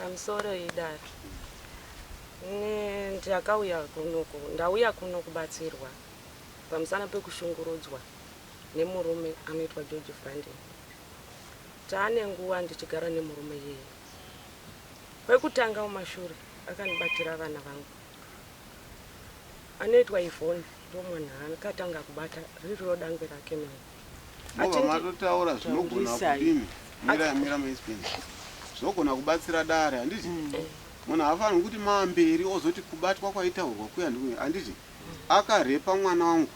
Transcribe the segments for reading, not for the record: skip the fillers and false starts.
Pamusoro idari. Ndakauya kunoku, ndauya kuno kubatsirwa pamusana pekushungurudzwa nemurume anoitwa George Frandeni. Taane nguva ndichigara nemurume yeye. Kwekutanga mumashure akanibatira vana vangu. Anoitwa Yvonne ndo munhu akatanga kubata ririwo dangwe rake naye. Matotaura zvinogona kudini mira maispenzi zvinogona kubatsira dare handiti munhu haafaniri kuti maamberi ozoti kubatwa kwaitaurwa kuya ndikuya handiti akarepa mwana wangu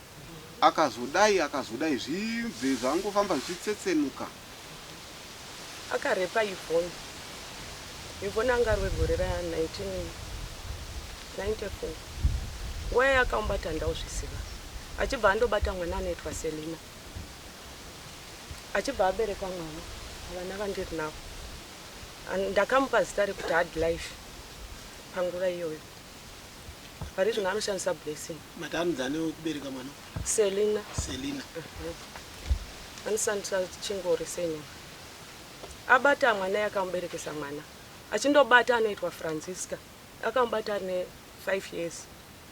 akazodai zvibve zvangofamba zvichitsetsenuka akarepa Yvonne anga rwegore ra1994 nguva yakamubata ndauzvisiva achibva andobata mwana anoitwa Selina achibva abereka mwana vana vandiri navo ndakamupa zita rekuti hard life panguva iyoyo pari zvino anoshandisa Blessing matanudzane kubereka mwana Selina anoshandisa chingori senyama abata mwana yakamuberekesa mwana achindobata anoitwa Francisca akamubata ane 5 years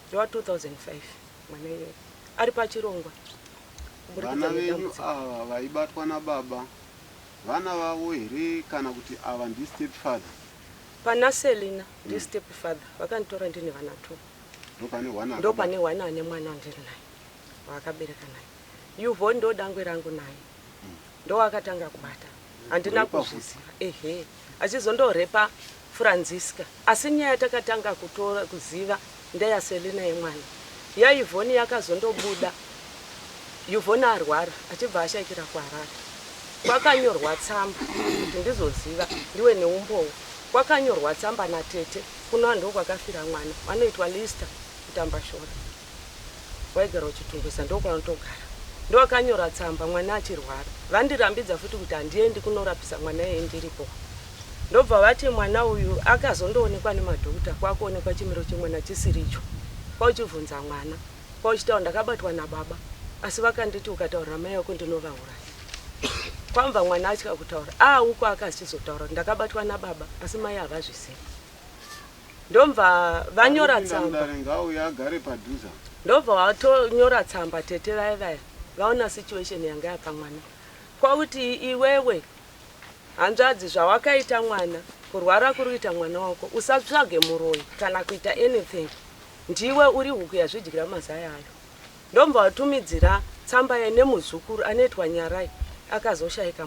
ndova 2005 mwana iyoyo ari pachirongwa. Vana venyu ava vaibatwa nababa vana vavo here kana kuti ava ndi step father? Pana Selina ndi step father vakanditora ndine vana 2 ndo pane wana ane mwana ndiri naye wakabereka naye. Yvonne ndo dangwe rangu naye ndo akatanga kubata handina kuzviziva achizondorepa Francisca asi nyaya takatanga kutora kuziva ndeya Selina yemwana yaYvonne yakazondobuda. Yvonne arwara achibva ashaikira kuHarare kwakanyorwa tsamba kuti ndizoziva ndiwe neumbowo kwakanyorwa tsamba naTete kuno ndo kwakafira mwana anoitwa Lista Kutambashora waigara uchitungusa ndo kwanotogara ndo akanyora tsamba mwana achirwara vandirambidza futi kuti handiendi kunorapisa mwana yeye ndiripo ndobva vati mwana uyu akazondoonekwa nemadhokota kwakuonekwa chimiro chemwana chisiricho kwauchibvunza mwana kwauchitaura ndakabatwa nababa asi vakanditi ukataura mai yako ndinovauraya kwamva mwana atya kutaura uko akachizotaura ndakabatwa nababa asi mai havazvizivi ndomva vanyora tsamba ndobva vatonyora tsamba Tete vaya vaona situation yanga yapa mwana kwauti iwewe hanzvadzi zvawakaita mwana kurwara kuruita mwana wako usatsvage muroyi kana kuita anything ndiwe uri huku yazvidyira mazaya ayo ndomva watumidzira tsamba ye nemuzukuru anoitwa Nyarai akazoshaika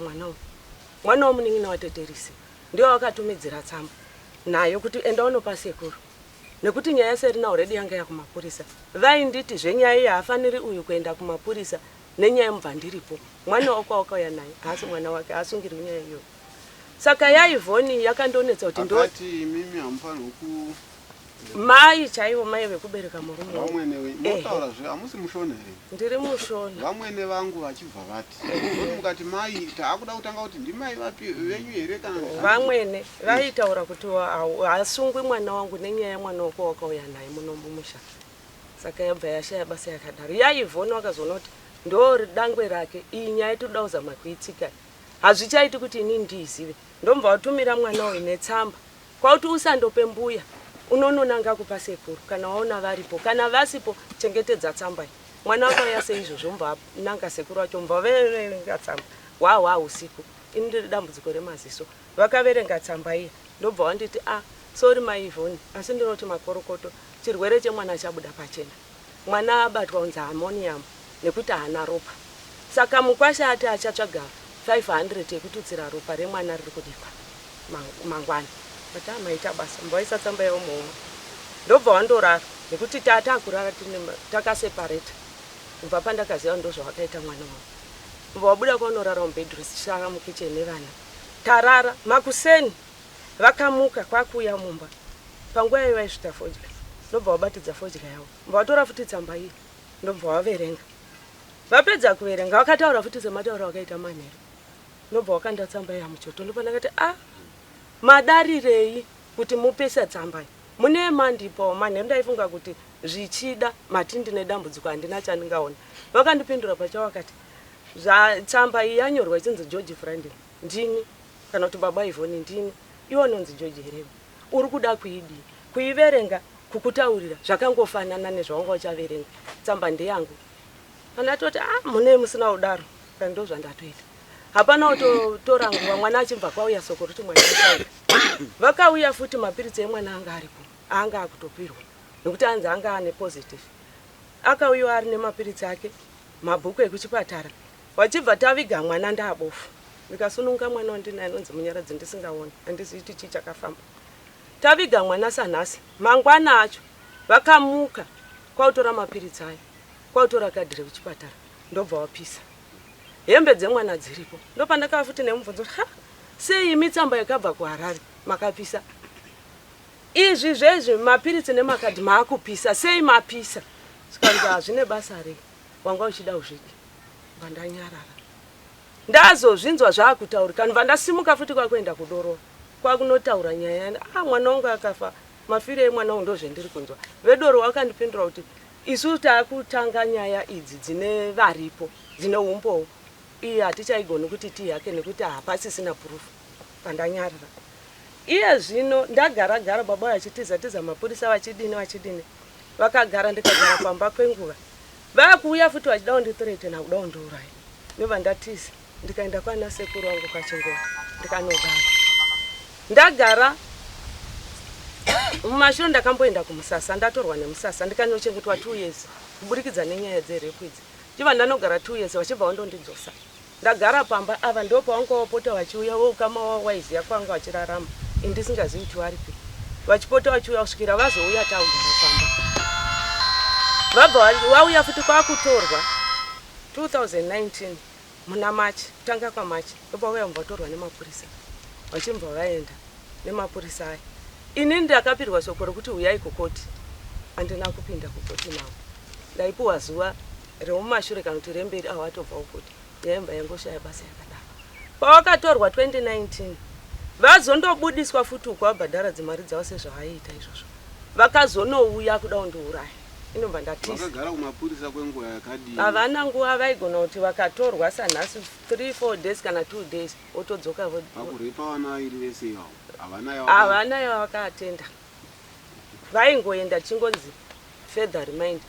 mwana womunin'ina waTeterisi ndio akatumidzira tsamba nayo kuti enda unopa sekuru nekuti nyaya Serina already yanga yakumapurisa vainditi zvenyaya iyi haafaniri uyu kuenda kumapurisa nenyaya mubva ndiripo mwana wako wakauya naye asi mwana wake asungiri nyaya iyo saka yaYvonne yakandonetsa kuti ndoti mimi hamufaniri ku mai chaivo mai vekubereka murume vamwene motaura zve hamusi mushona here? Ndiri mushona. Vamwene vangu vachibva vati mukati mai taakuda kutanga kuti ndimai vapi venyu here kana vamwene vaitaura kuti hasungwi mwana wangu nenyaya yamwana wako wakauya naye munombomusha saka yabva yashaya basa yakadaro yaYvonne wakazoona kuti ndo dangwe rake iyi nyaya toda kuzama kuitsika hazvichaiti kuti ini ndiizive ndombva watumira mwana uyu netsamba kwauti usandope mbuya unononanga kupa sekuru kana waona varipo kana vasipo chengetedza tsamba mwana wako yase izvozvo mbva nanga sekuru wacho mbva verenga tsamba usiku ini ndiri dambudziko remaziso vakaverenga tsamba iyi ndobva wanditi sorry maYvonne asi ndinoti makorokoto chirwere chemwana chabuda pachena mwana abatwa unza ammonium nekuti haana ropa saka mukwasha ati achatsvaga 500 yekututsira ropa remwana riri kudikwa mangwana but maita basa mbaisa tsamba yomo ndobva wandorara nekuti tatakurara takaseparate kubva pandakaziva ndozvo wakaita mwana wangu mbva wabuda kwaunorara mubedroom shaka mukicheni nevana tarara makuseni vakamuka kwakuuya mumba panguva iyo vaisvita fodya ndobva wabatidza fodya yavo mbva watora futi tsamba iyi ndobva waverenga vapedza kuverenga vakataura futi sematauro wakaita manheru ndobva wakanda tsamba iya muchoto ndopanda kati madarirei kuti mupesa tsamba mune mandipo manheru ndaifunga kuti zvichida matindi nedambudziko handina chandingaona vakandipindura pacha wakati tsamba iyi yanyorwa ichinzi George Frandeni ndini kana kuti baba Yvonne ndini iwo nonzi George here uri kuda kuidi kuiverenga kukutaurira zvakangofanana nezvaunga uchaverenga tsamba ndeyangu anatoti mune musina udaro ndo zvandatoita hapana utotora nguva mwana achibva kwauya soko kuti mwana achaita vakauya futi mapiritsi emwana anga aripo anga akutopirwa nekuti anzi anga ane positive akauya ari nemapiritsi ake mabhuku ekuchipatara wachibva taviga mwana ndaabofu ndikasununga mwana wandinaye anonzi Munyaradzi ndisingaoni handiziiti chii chakafamba taviga mwana sanhasi mangwana acho vakamuka kwautora mapiritsi ayo kwautora kadhi rekuchipatara ndobva wapisa hembe dzemwana dziripo ndopandakava futi nemubvunzo sei imi tsamba yakabva kuHarare makapisa izvi zvezvi mapiritsi nemakadhi maakupisa sei mapisa sikanzi hazvine basa rei wanga uchida uzvidi vandanyarara ndazozvinzwa zvaakutaurika ndibva ndasimuka futi kwakuenda kudorora kwakunotaura nyaya mwana wangu akafa mafiro emwana wangu ndozvendiri kunzwa vedoro wakandipindura kuti isu taakutanga nyaya idzi dzine varipo dzine umbowo iye hatichaigoni kuti tiyake nekuti hapasisina purufu pandanyarara iye zvino ndagara baba achitiza mapurisa vachidini vakagara ndikagara pamba kwenguva vakuuya futi vachida kundithreatena kuda kundiuraya ndobva ndatiza ndikaenda kwana sekuru wangu Kachingoro ndikanogara ndagara mumashure ndakamboenda kumusasa ndatorwa nemusasa ndikanochengetwa 2 years kuburikidza nenyaya dzerepu idzi chibva ndanogara 2 years vachibva vandondidzosa ndagara pamba ava ndopa vanga vapota vachiuya vokama waiziya kwanga vachirarama indisingazivi kuti varipi vachipota vachiuya kusvikira vazouya taugara pamba vabva vauya futi kwakutorwa 2019 muna Machi kutanga kwaMachi ndopauya vatorwa nemapurisa vachibva vaenda nemapurisa aya ini ndakapirwa soko rokuti uyai kukoti handina kupinda kukoti navo ndaipiwa zuva remumashure kana kuti remberi aho atobva kukoti yaimba yangoshaya basa yakadaro pavakatorwa 2019 vazondobudiswa futi uko vabhadhara dzimari dzavo sezvavaiita izvozvo vakazonouya kuda kundiuraya inobva ndativakagara kumapurisa kwenguva yakadii havana nguva vaigona kuti vakatorwa sanhasi 3-4 days kana 2 days otodzoka vakurepa vana vairi vese havana yavakaatenda vaingoenda chingonzi further remind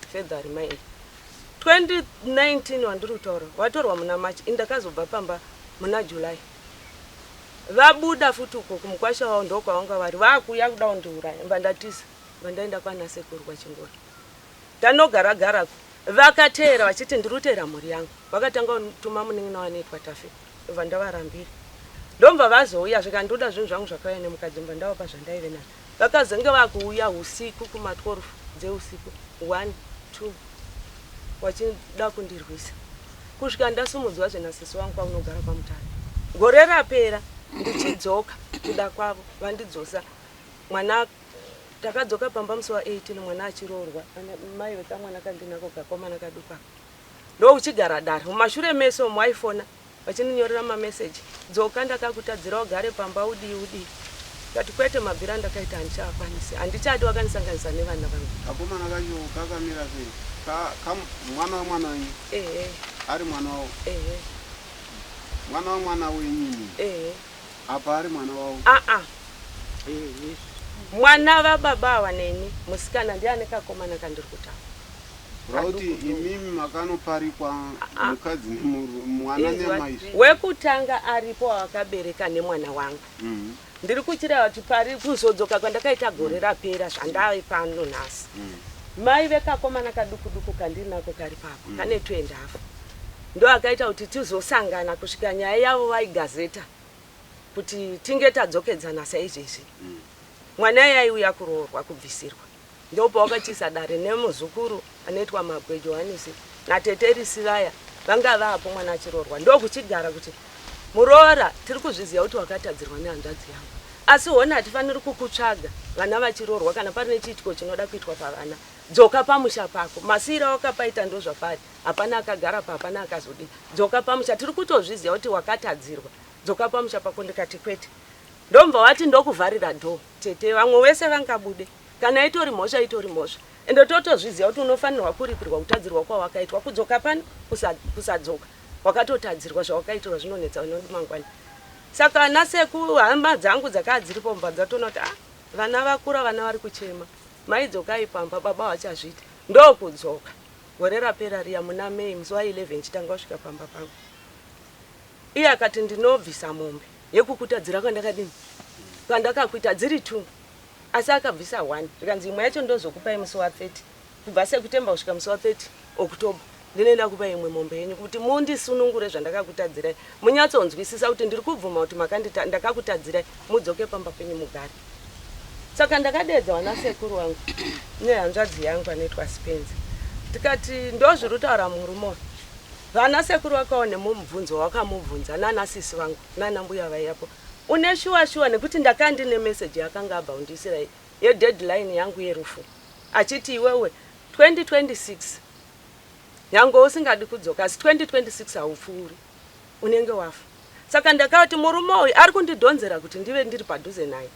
2019 wandiri kutaura watorwa muna Machi indakazobva pamba muna July vabuda futi uko kumukwasha wavo ndokwavanga vari vakuya kuda kundiuraya mba ndatiza vandaenda kwana sekuru Kachingoro ndanogara vakateera vachiti ndirutera mhuri yangu vakatanga kutuma munin'ina wanoitwa Tafe mba ndavarambira ndomva vazouya zvikandoda zvinhu zvangu zvakauya nemukadzi mba ndavapa zvandaive nazvo vakazenge vakuuya usiku kuma12 dzeusiku 1-2 wachida kundirwisa kusvika ndasumudzwa zvenasisi wangu kwaunogara pamutare gore rapera ndichidzoka kuda kwavo vandidzosa mwana takadzoka pamba musi wa18 mwana achiroorwa mai vekamwana kandinako kakomana kaduka ndo uchigara dare mumashure meso mwaifona vachininyorera mameseji dzoka ndakakutadzira ugare pamba udii kati kwete mabhira ndakaita handichakwanisi handichadi wakanisanganisa nevana vangu kakomana kanyu kakamira sei mwana wamwana wenyu ari mwana wavo mwana wamwana wenyinyi apa ari mwana wavo mwana vababa ava neni musikana ndiane kakomana kandiri kutaura rauti imimi makanoparikwa mukadzi nemwana nemaizvi wekutanga aripo wakabereka nemwana wangu ndiri kuchireva kuti pari kuzodzoka kwandakaita gore rapera zvandave pano nhasi mai vekakomana kadukuduku kandiri nako kari papo kane 2.5 ndo akaita kuti tizosangana kusvika nyaya yavo vaigazeta kuti tinge tadzokedzana saizvezvi mwana yaiuya kuroorwa kubvisirwa ndopa wakachisa dare nemuzukuru anoitwa Mabwe Johanisi nateterisi vaya vanga vapo mwana achiroorwa ndokuchigara kuti muroora tiri kuzviziva kuti wakatadzirwa nehanzvadzi yangu asi hona hatifaniri kukutsvaga vana vachiroorwa kana pari nechiitiko chinoda kuitwa pavana dzoka pamusha pako masira wakapaita ndo zvapari hapana akagara pa hapana akazodi dzoka pamusha tiri kutozviziva kuti wakatadzirwa dzoka pamusha pako ndikati kwete ndomva wati ndokuvharira dho tete vamwe vese vangabude kana itori mhosva ende totozviziva kuti unofanirwa kuripirwa kutadzirwa kwawakaitwa kudzoka pani kusadzoka wakatotadzirwa zvawakaitirwa zvinonetsa unodi mangwani saka naseku hama dzangu dzakadziripo mba dzatona kuti vana vakura, vana vari kuchema, maidzokai pamba, baba vachazvita, ndokudzoka gore rapera riya muna Mei musi wa11 chitanga kusvika pamba pangu. Iye akati ndinobvisa mombe yekukutadzira kwandakadini kwandakakuita dziri 2, asi akabvisa 1. Ndikanzi imwe yacho ndozokupai musi wa30, kubva Sekutemba kusvika musi wa30 Oktoba ndinoenda kupa imwe mombe yenyu kuti mundisunungure zvandakakutadzirai, munyatsonzwisisa kuti ndiri kubvuma kuti ndakakutadzirai, mudzoke pamba penyu mugare. Saka ndakadedza wana sekuru wangu nehanzvadzi yangu anoitwa Spencer, tikati ndozviri kutaura murume. Vana sekuru vakawo nemubvunzo wakamubvunza nana sisi vangu nana mbuya vaiyapo, une shuwa nekuti ndakandine message yakanga abhaundisira yedeadline yangu yerufu, achiti iwewe 2026 nyange usingadi kudzoka, asi 2026 haupfuuri, unenge wafa. Saka ndakati murume uyu ari kundidhonzera kuti ndive ndiri padhuze naye.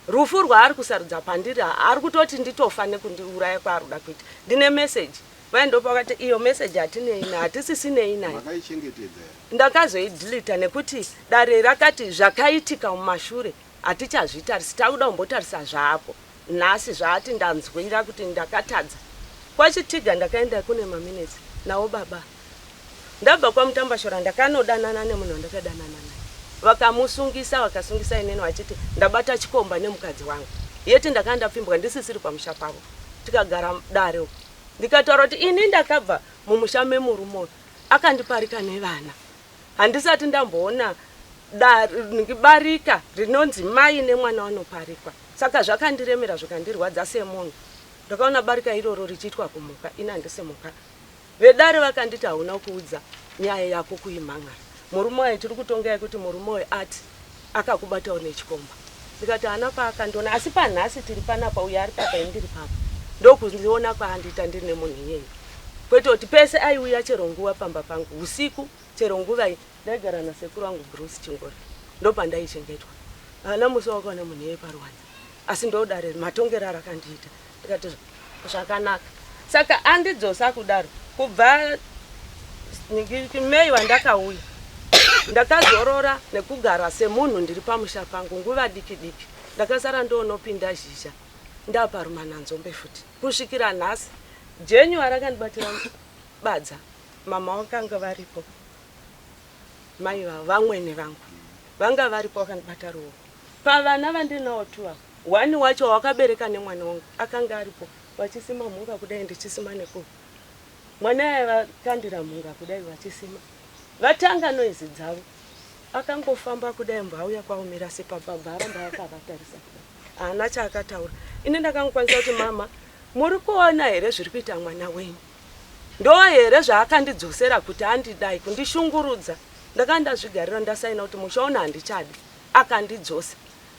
Rufu rwaari kusarudza pandiri ari kutoti nditofa nekundiuraya kwaari kuda kuita. Ndine message vaindopa vakati iyo message hatinei naye, hatisisei naye. Makaichengetedza here? Ndakazoidhilita nekuti dare rakati zvakaitika mumashure hatichazvitarisi, takuda kumbotarisa zvaapo. Nhasi zvaati ndanzwira kuti ndakatadza. Kwachitiga ndakaenda kune maminutes nawo baba. Ndabva kwaMutambashora ndakanodanana nemunhu wandakadanana naye. Vakamusungisa, vakasungisa ineni vachiti ndabata chikomba nemukadzi wangu. Yeti ndakanda pfimbwa ndisisiri pamusha pavo. Tikagara dare uko. Ndikataura kuti ini ndakabva mumusha memurume akandiparika nevana. Handisati ndamboona barika rinonzi mai nemwana wanoparikwa. Saka zvakandiremera zvakandirwadza semunhu. Ndakaona barika iroro richiitwa kumuka, ina handisimuka. Vedare vakanditi hauna kuudza nyaya yako kuimhan'ara. Murume wayo tiri kutonga kuti murume wayo ati akakubatawo nechikomba. Ndikati hana paakandiona, asi panhasi tiri panapa, uyo ari papa indiri papa. Ndokundiona kwaandita ndiri nemunhu iyeyo. Kwete kuti pese aiuya chero nguva pamba pangu usiku, chero nguva iyi ndaigara nasekuru wangu Bruce Chingori, ndopandaichengetwa. Hana musi wakaona munhu iye paruwanza, asi ndodare matongero arakandiita. Ndikati zvakanaka. Saka andidzosa kudaro kubva Mei wandakauya, ndakazorora nekugara semunhu ndiri pamusha pangu nguva diki diki. Ndakasara ndonopinda zhizha ndaparumananzombe futi kusvikira nhasi. January akandibatira badza, mama vakanga varipo, mai vamwene vangu vanga varipo, vakandibata ruoko. Pavana vandinawo 2, 1 wacho wakabereka nemwana wangu akanga aripo, vachisima mhunga kudai ndichisima nekuva. Mwana yaye vakandira mhunga kudai vachisima. Vatanga noizi dzavo, akangofamba kudai mbauya kwaumira sepababa, aramba akavatarisa kudai. Hana chaakataura. Ini ndakangokwanisa kuti mama, muri kuona here zviri kuita mwana wenyu? Ndo here zvaakandidzosera kuti andidai kundishungurudza. Ndakandazvigarira ndasaina kuti mushaona handichadi, akandidzosa.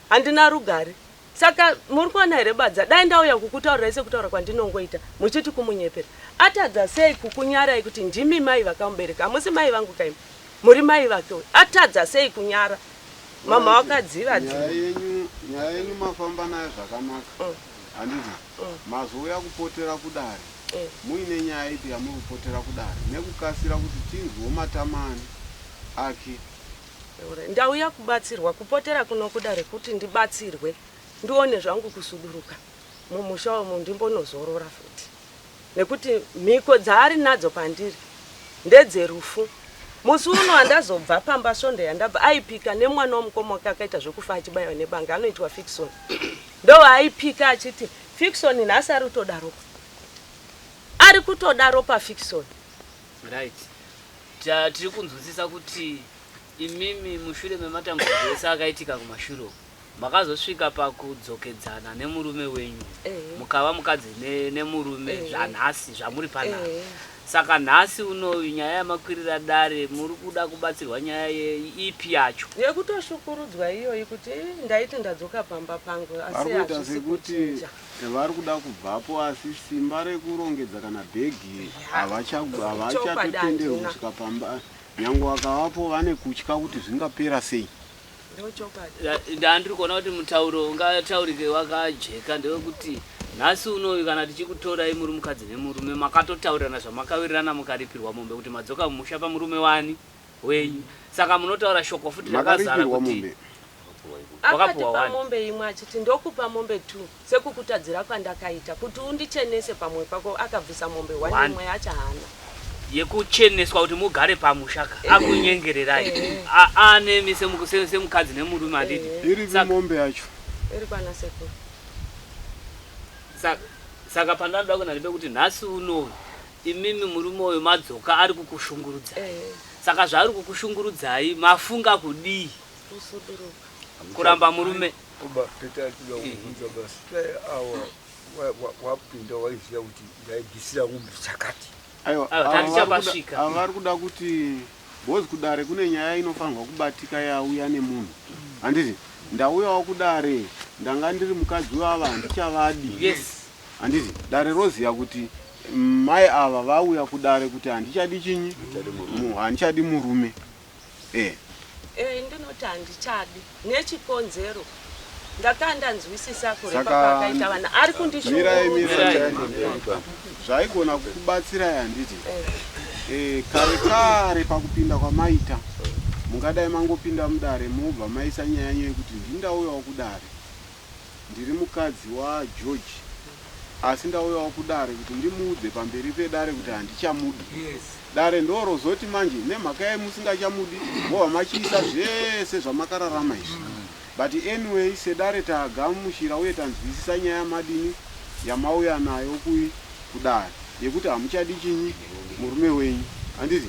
Handina rugare. Saka muri kuona here badza, dai ndauya kukutaurirai sekutaura kwandinongoita, muchiti kumunyepera. Atadza sei kukunyarai kuti ndimi mai vakamubereka, hamusi mai vangu kaimi, muri mai vake. Atadza sei kunyara? Mama wakadziva nyaya yenyu mafamba nayo zvakanaka. Handiti mazouya kupotera kudare, muine nyaya iti yamuri kupotera kudare nekukasira kuti tinzwewo matamani ake. Ndauya kubatsirwa, kupotera kuno kudare kuti ndibatsirwe, ndione zvangu kusuduruka mumusha umu, ndimbonozorora futi. Nekuti mhiko dzaari nadzo pandiri ndedzerufu. Musi uno handazobva pamba svonde yandabva aipika nemwana womukomoka akaita zvokufa achibayiwa nebanga, anoitwa Fickson. Ndo aipika achiti Fickson nhasi ari kutodaropa, ari kutodaropa Fickson. Right. Tiri kunzwisisa kuti imimi mushure mematambudziko ese akaitika kumashure makazosvika pakudzokedzana nemurume wenyu, mukava mukadzi nemurume zvanhasi zvamuri panhasi. Saka nhasi uno nyaya yamakwirira dare muri kuda kubatsirwa nyaya ipi yacho? Yekutoshukurudzwa iyoyi kuti ndaiti ndadzoka pamba pangu, asi varikuita sekuti vari kuda kubvapo, asi simba rekurongedza kana bhegi havachatotenderwi kusvika pamba. Nyange vakavapo vane kutya kuti zvingapera sei. Ndandiri kuona kuti mutauro ungataurike wakajeka ndewekuti nhasi unoyu kana tichikutorai muri mukadzi nemurume makatotaurirana zvamakawirirana mukaripirwa mombe kuti madzoka mumusha pamurume wani wenyu. Saka munotaura shoko futi rakazara kuti wakapuwa mombe imwe achiti ndokupa mombe 2 sekukutadzira kwandakaita kuti undichenese pamwe pako akabvisa mombe 1 imwe achahana yekucheneswa kuti mugare pamushaka akunyengererai anemi semukadzi nemurume anditi iri mombe yacho iri kwana sekuru saka pandanoda kuna ndibe kuti nhasi uno imimi murume uyu madzoka ari kukushungurudza saka zvaari kukushungurudzai mafunga kudii kuramba murume kuba petatuda kuvunza basi awa wapinda waiziva kuti ndaigisira umbi chakati vari kuda kuti bhozi kudare kune nyaya inofanirwa kubatika yauya nemunhu handiti ndauyawo kudare ndanga ndiri mukadzi wava handichavadi handiti dare roziya kuti mai ava vauya kudare kuti handichadi chinyi handichadi murume ndinoti handichadi nechikonzero ndakandanzwisisa kure pakakaita vana ari kundishmirai zvaigona kubatsirai handiti kare kare pakupinda kwamaita mungadai mangopinda mudare mobva maisa nyaya yekuti ndindauyawo kudare ndiri mukadzi wageorge asi ndauyawo kudare kuti ndimuudze pamberi pedare kuti handichamudi dare ndorozoti manje nemhaka yai musingachamudi mobva machiisa zvese zvamakararama izvi but anyway sedare tagamushira uye tanzwisisa nyaya yamadini yamauya nayo kudare yekuti hamuchadi chinyi murume wenyu handiti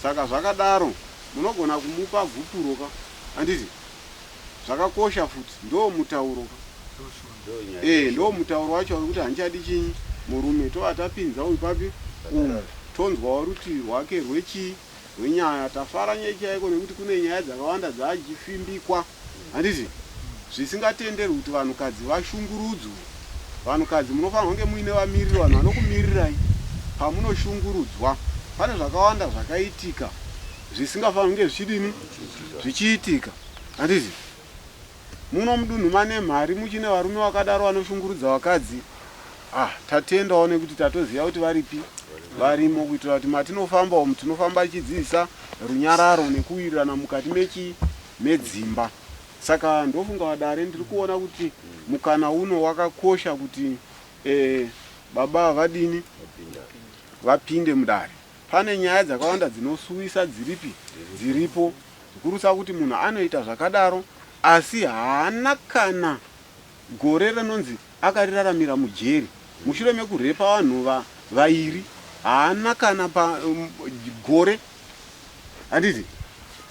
saka zvakadaro munogona kumupa gupuroka handiti zvakakosha futi ndo mutauroka ndo mutauro wacho wekuti handichadi chinyi murume tovatapinza ipapi tonzwawo rutivi rwake rwenyaya tafara nyaya chaiko nekuti kune nyaya dzakawanda dzachifimbikwa handiti zvisingatenderwi kuti vanhukadzi vashungurudzwe vanhukadzi munofanirwa kunge muine vamiriri vanhu vanokumirirai pamunoshungurudzwa pane zvakawanda zvakaitika zvisingafanirwi kunge zvichidini zvichiitika handiti muno mudunhu mane mhari muchine varume vakadaro vanoshungurudza vakadzi tatendawo nekuti tatoziva kuti varipi varimo kuitira kuti matinofamba umu tinofamba chidzidzisa runyararo nekuwirirana mukati medzimba saka ndofunga vadare ndiri kuona kuti mukana uno wakakosha kuti baba vadini vapinde mudare pane nyaya dzakawanda dzinosuwisa dziripo zikurusa kuti munhu anoita zvakadaro asi haana kana gore rinonzi akariraramira mujeri mushure mekurepa vanhu vairi haana kana gore handiti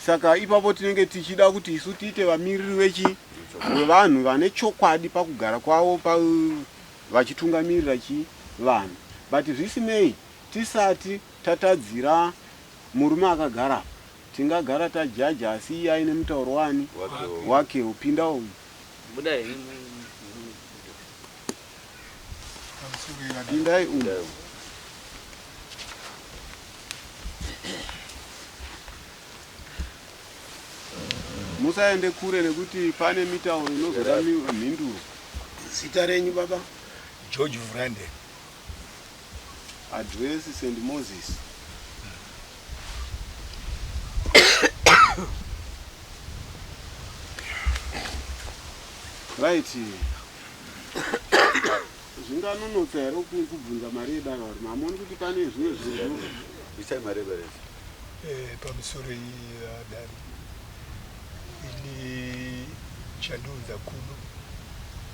saka ipapo tinenge tichida kuti isu tiite vamiriri wevanhu vane chokwadi pakugara kwavo vachitungamirira vanhu but zvisinei tisati tatadzira murume akagara tingagara tajaja asi iye aine mutauro wani wake upinda uyu pindai uyu musaende kure nekuti pane mitauro inozoda mhinduro. Zita renyu baba? George Vrande. Address St. Moses. Right. Zvinganonotsa here kubvunza mari yedare vari mamoni kuti pane zvimwe zvinhu isai mari yeberezi pamusoro dare ili chandiudza kuno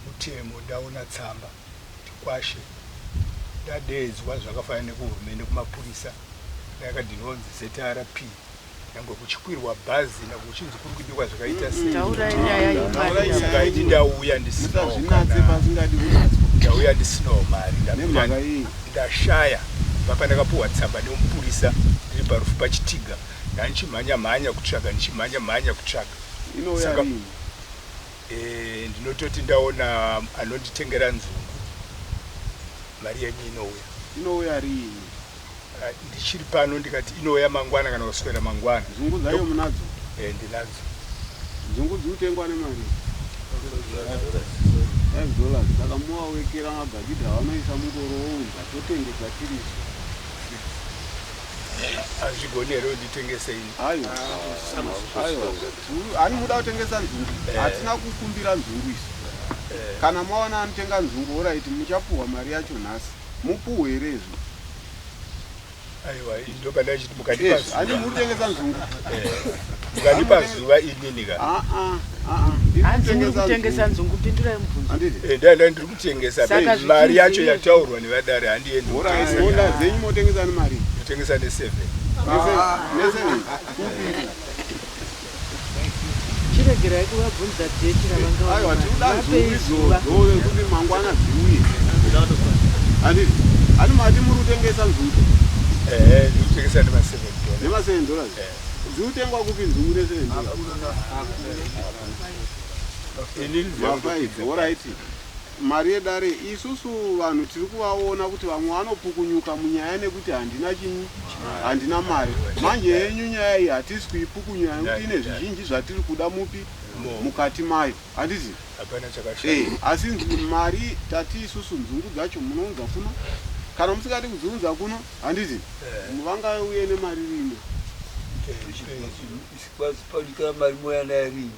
mutemo ndaona tsamba tikwashe ndadedzwa zvakafanana nekuhurumende kumapurisa ndakadinonzi ZRP nyangwe kuchikwirwa bhazi nakuchinzi kuri kubikwa zvakaita sei ndauya ndisinawo mari ndashaya papa ndakapuhwa tsamba nemupurisa ndiri parufu pachitiga ndanchimhanya kutsvaga saka ndinototi ndaona anonditengera nzungu mari yenyu inouya rini ndichiri pano ndikati inouya mangwana kana kuswera mangwana. Nzungu dzayo munadzo? Ndinadzo. Nzungu dzinotengwa nemari $5 saka muwawekera mabhakidha vanoisa mungoro wounza totengesa tiriso azvigonero nditengese ini. Aiwa. Ani muda kutengesa nzungu. Hatina kukumbira nzungu isu. Kana maona anotenga nzungu oraiti muchapuwa mari yacho nhasi. Mupuwe here izvo. Aiwa ndoba ndachiti mukandipa zuva. Ani muri tengesa nzungu. Mukandipa zuva inini ka. Hanzi muri kutengesa nzungu pindurai mubvunzo. Handiti. Ndanda ndiri kutengesa bei mari yacho yataurwa nevadare handiendi. Ora zenyu motengesa ni mari. Tengesa ne7. Chiregerai kuvabvunza dheti ravanga. Aiwa tinoda nzungu kuti mangwana dziuye. Handiti. Ani mati muri kutengesa nzungu. Ndiri kutengesa nema$7. Nema$7. Dziutengwa kupi nzungu ne$7? Alright. Mari yedare isusu vanhu tiri kuvaona kuti vamwe vanopukunyuka munyaya nekuti handina chinyi, handina mari. Manje yenyu nyaya iyi hatisi kuipukunyuka nekuti ine zvizhinji zvatiri kuda mupi mukati mayo. Handiti? Asi mari tati isusu nzungu dzacho munounza kuno. Kana musikati kudziunza kuno, handiti? Vangauye nemari rimwe. Isikwazipalika mari moya nairi.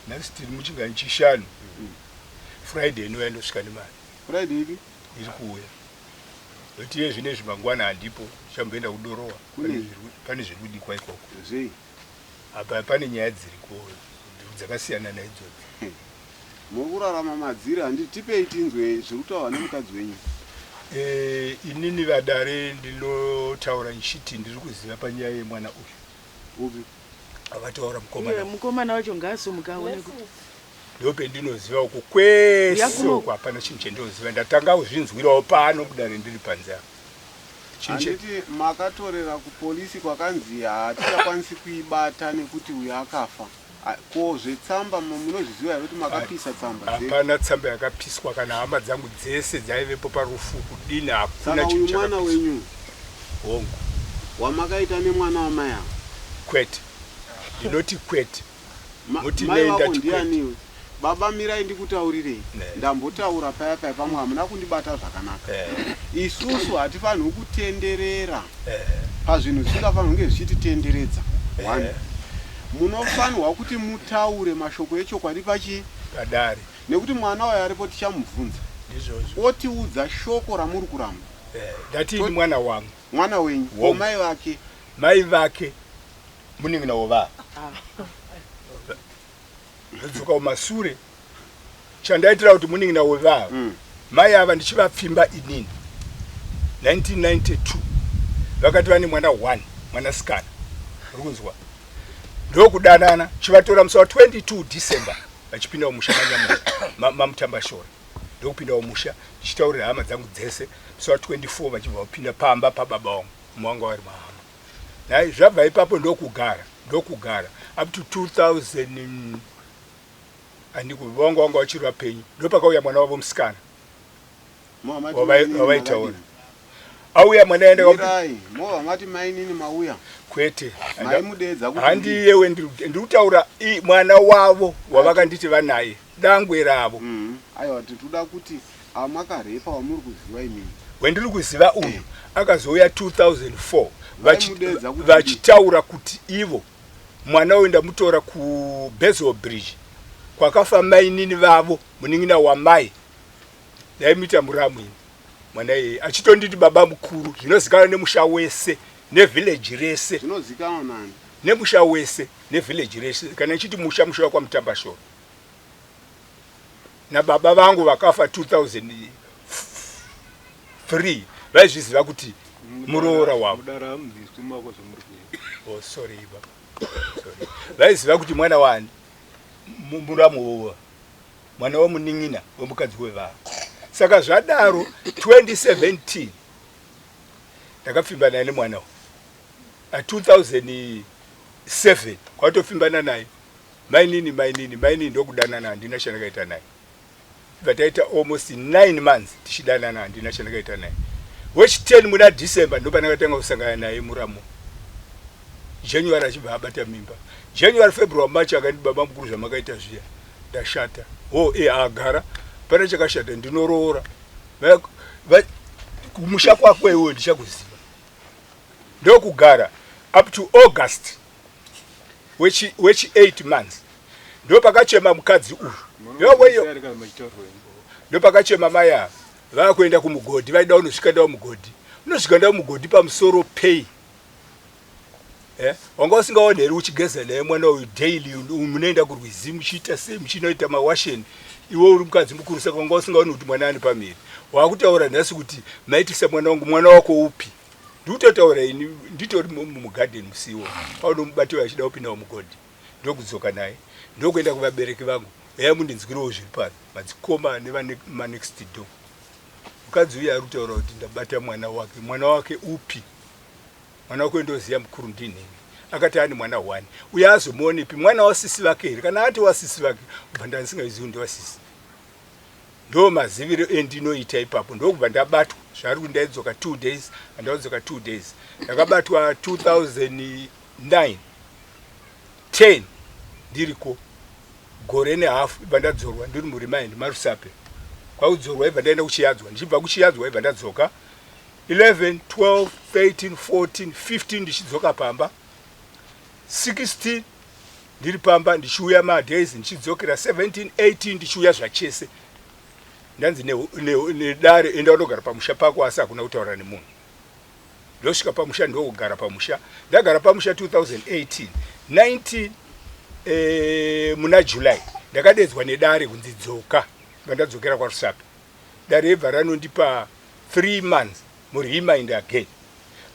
Next muchingani chishanu. Friday no yandosvika nemari. Friday ipi? Iri kuuya. Kuti yezvinezvi mangwana handipo, chamboenda kudorowa. Pane zviri kudikwa ikoko. Zvei. Apa pane nyaya dziriko dzakasiyana naidzodzo. Mukurarama madziri handitipei tinzwe zviri kutaurwa nemukadzi wenyu. Inini vadare ndinotaura nchiti ndiri kuziva panyaya yemwana uyu. Upi? Avataura mukomana. Mukomana wacho ngaasimukaone kuti. Ndope ndinoziva uko kwese uko hapana chinhu chendinoziva. Ndatanga kuzvinzwirawo pano kudare ndiri panze apa. Handiti makatorera kupolisi kwakanzi hatichakwanisi kuibata nekuti uyu akafa. Ko zvetsamba munozviziva here kuti makapisa tsamba? Hapana tsamba yakapiswa kana hama dzangu dzese dzaivepo parufu kudini hakuna chinhu chakapisa. Saka uyu mwana wenyu hongu wamakaita nemwana wamai avo? Kwete. Ndinoti kwete. Mai vako ndianiwe? Baba mirai ndikutaurirei. Ndambotaura paya pamwe hamuna kundibata zvakanaka. Isusu hatifanirwi kutenderera pazvinhu zvisingafanirwi kunge zvichititenderedza. Munofanirwa kuti mutaure mashoko echokwadi padare. Nekuti mwana wayo aripo tichamubvunza. Otiudza shoko ramuri kuramba. Ndatini mwana wangu. Mwana wenyu. Mai vake. Mai vake muningina wova. Ndzuka umasure. Chandaitira kuti muningina wova. Mai ava ndichivapfimba inini. 1992. Vakati vane mwana 1, mwana sikana. Rukunzwa. Ndokudanana chivatora musi wa 22 December vachipinda mumusha mamutambashora. Ndokupinda mumusha ndichitaurira hama dzangu dzese musi wa 24 vachibva kupinda pamba pababa wangu mwangu vari mahama. Nai zvabva ipapo ndokugara up to 2000 andiko wangu wachiri vapenyu. Ndopakauya mwana wavo musikana. Wavaitaura. Auya mwana enda mati mai nini mauya? Kwete. Mai mudedza kuti handiyewe ndikutaura mwana wavo wavakanditi vanaye dangwe ravo. Aiwa titoda kuti amakarepa wamuri kuziva imini. Wendiri kuziva uyu akazouya 2004 vachitaura kuti ivo mwana uyu ndamutora ku Bezel Bridge kwakafa mai nini vavo muningina wamai ndaimita muramwini. Mwana iye achitonditi baba mukuru zvinozikanwa nemusha wese nevillage rese. Zvinozikanwa nani? Nemusha wese nevillage rese kana ichiti musha kwa Mutambashora. Na baba vangu vakafa 2003 vaizviziva kuti muroora wavo. Oh sorry baba. Sorry. Vaiziva kuti mwana wani muramu mwana womuningina wemukadzi wevavo. Saka zvadaro 2017 ndakapfimbana naye mwana. 2007 kwatopfimbana naye. Maini ndokudanana handina chandakaita naye. Vataita almost 9 months tichidanana handina chandakaita naye. Wechi10 muna December ndopanakatanga kusangana naye muramo. January achibva abata mimba. January, February, March akati baba mukuru zvamakaita zviya. Ndashata. Agara. Pana chakashata ndinoroora. Kumusha kwako iwe ndichakuziva. ndokugara up to August wechi 8 months ndo pakachema mukadzi uyu yoweyo ndo pakachema maya vakuenda kumugodhi vaida unosvika ndawo mugodhi unosvika ndawo mugodhi pamusoro pay wanga usingaoneri uchigeza naye mwana uyu daily munoenda kurwizi muchiita sei muchinoita mawasheni iwe uri mukadzi mukuru saka wanga usingaoni kuti mwana ani pamiri wakutaura nhasi kuti maitisa mwana wangu mwana wako upi ndikutotaura ini nditori mugarden musiwo paunomubatiwa achida kupindawo mugodhi ndokudzoka naye ndokuenda kuvabereki vangu eya mundinzwirewo zviri pano madzikoma nevanext door mukadzi uyu ari kutaura kuti ndabata mwana wake upi mwana wako ndoziya mukuru ndinini akati ani mwana 1 uye azomuonepi mwana wasisi vake here kana ati wasisi vake kubva ndandisingaizivi ndewasisi ndo maziviro endinoita ipapo ndokubva ndabatwa zvari kuti ndaidzoka 2 days andadzoka 2 days ndakabatwa 2009 10 ndiriko gore nehafu ibva ndadzorwa ndiri murimind marusape kwaudzorwa ibva ndaenda kuchiyadzwa ndichibva kuchiyadzwa ibva ndadzoka 11 12 13 14 15 ndichidzoka pamba 16 ndiri pamba ndichiuya madays ndichidzokera 17 18 ndichiuya zvachese ndanzi nedare enda unogara pamusha pako asi hakuna kutaura nemunhu ndosvika pamusha ndokugara pamusha ndagara pamusha 2018 19 muna July ndakadedzwa nedare kunzi dzoka ndadzokera kwaRusape dare ibva ranondipa 3 months murimind again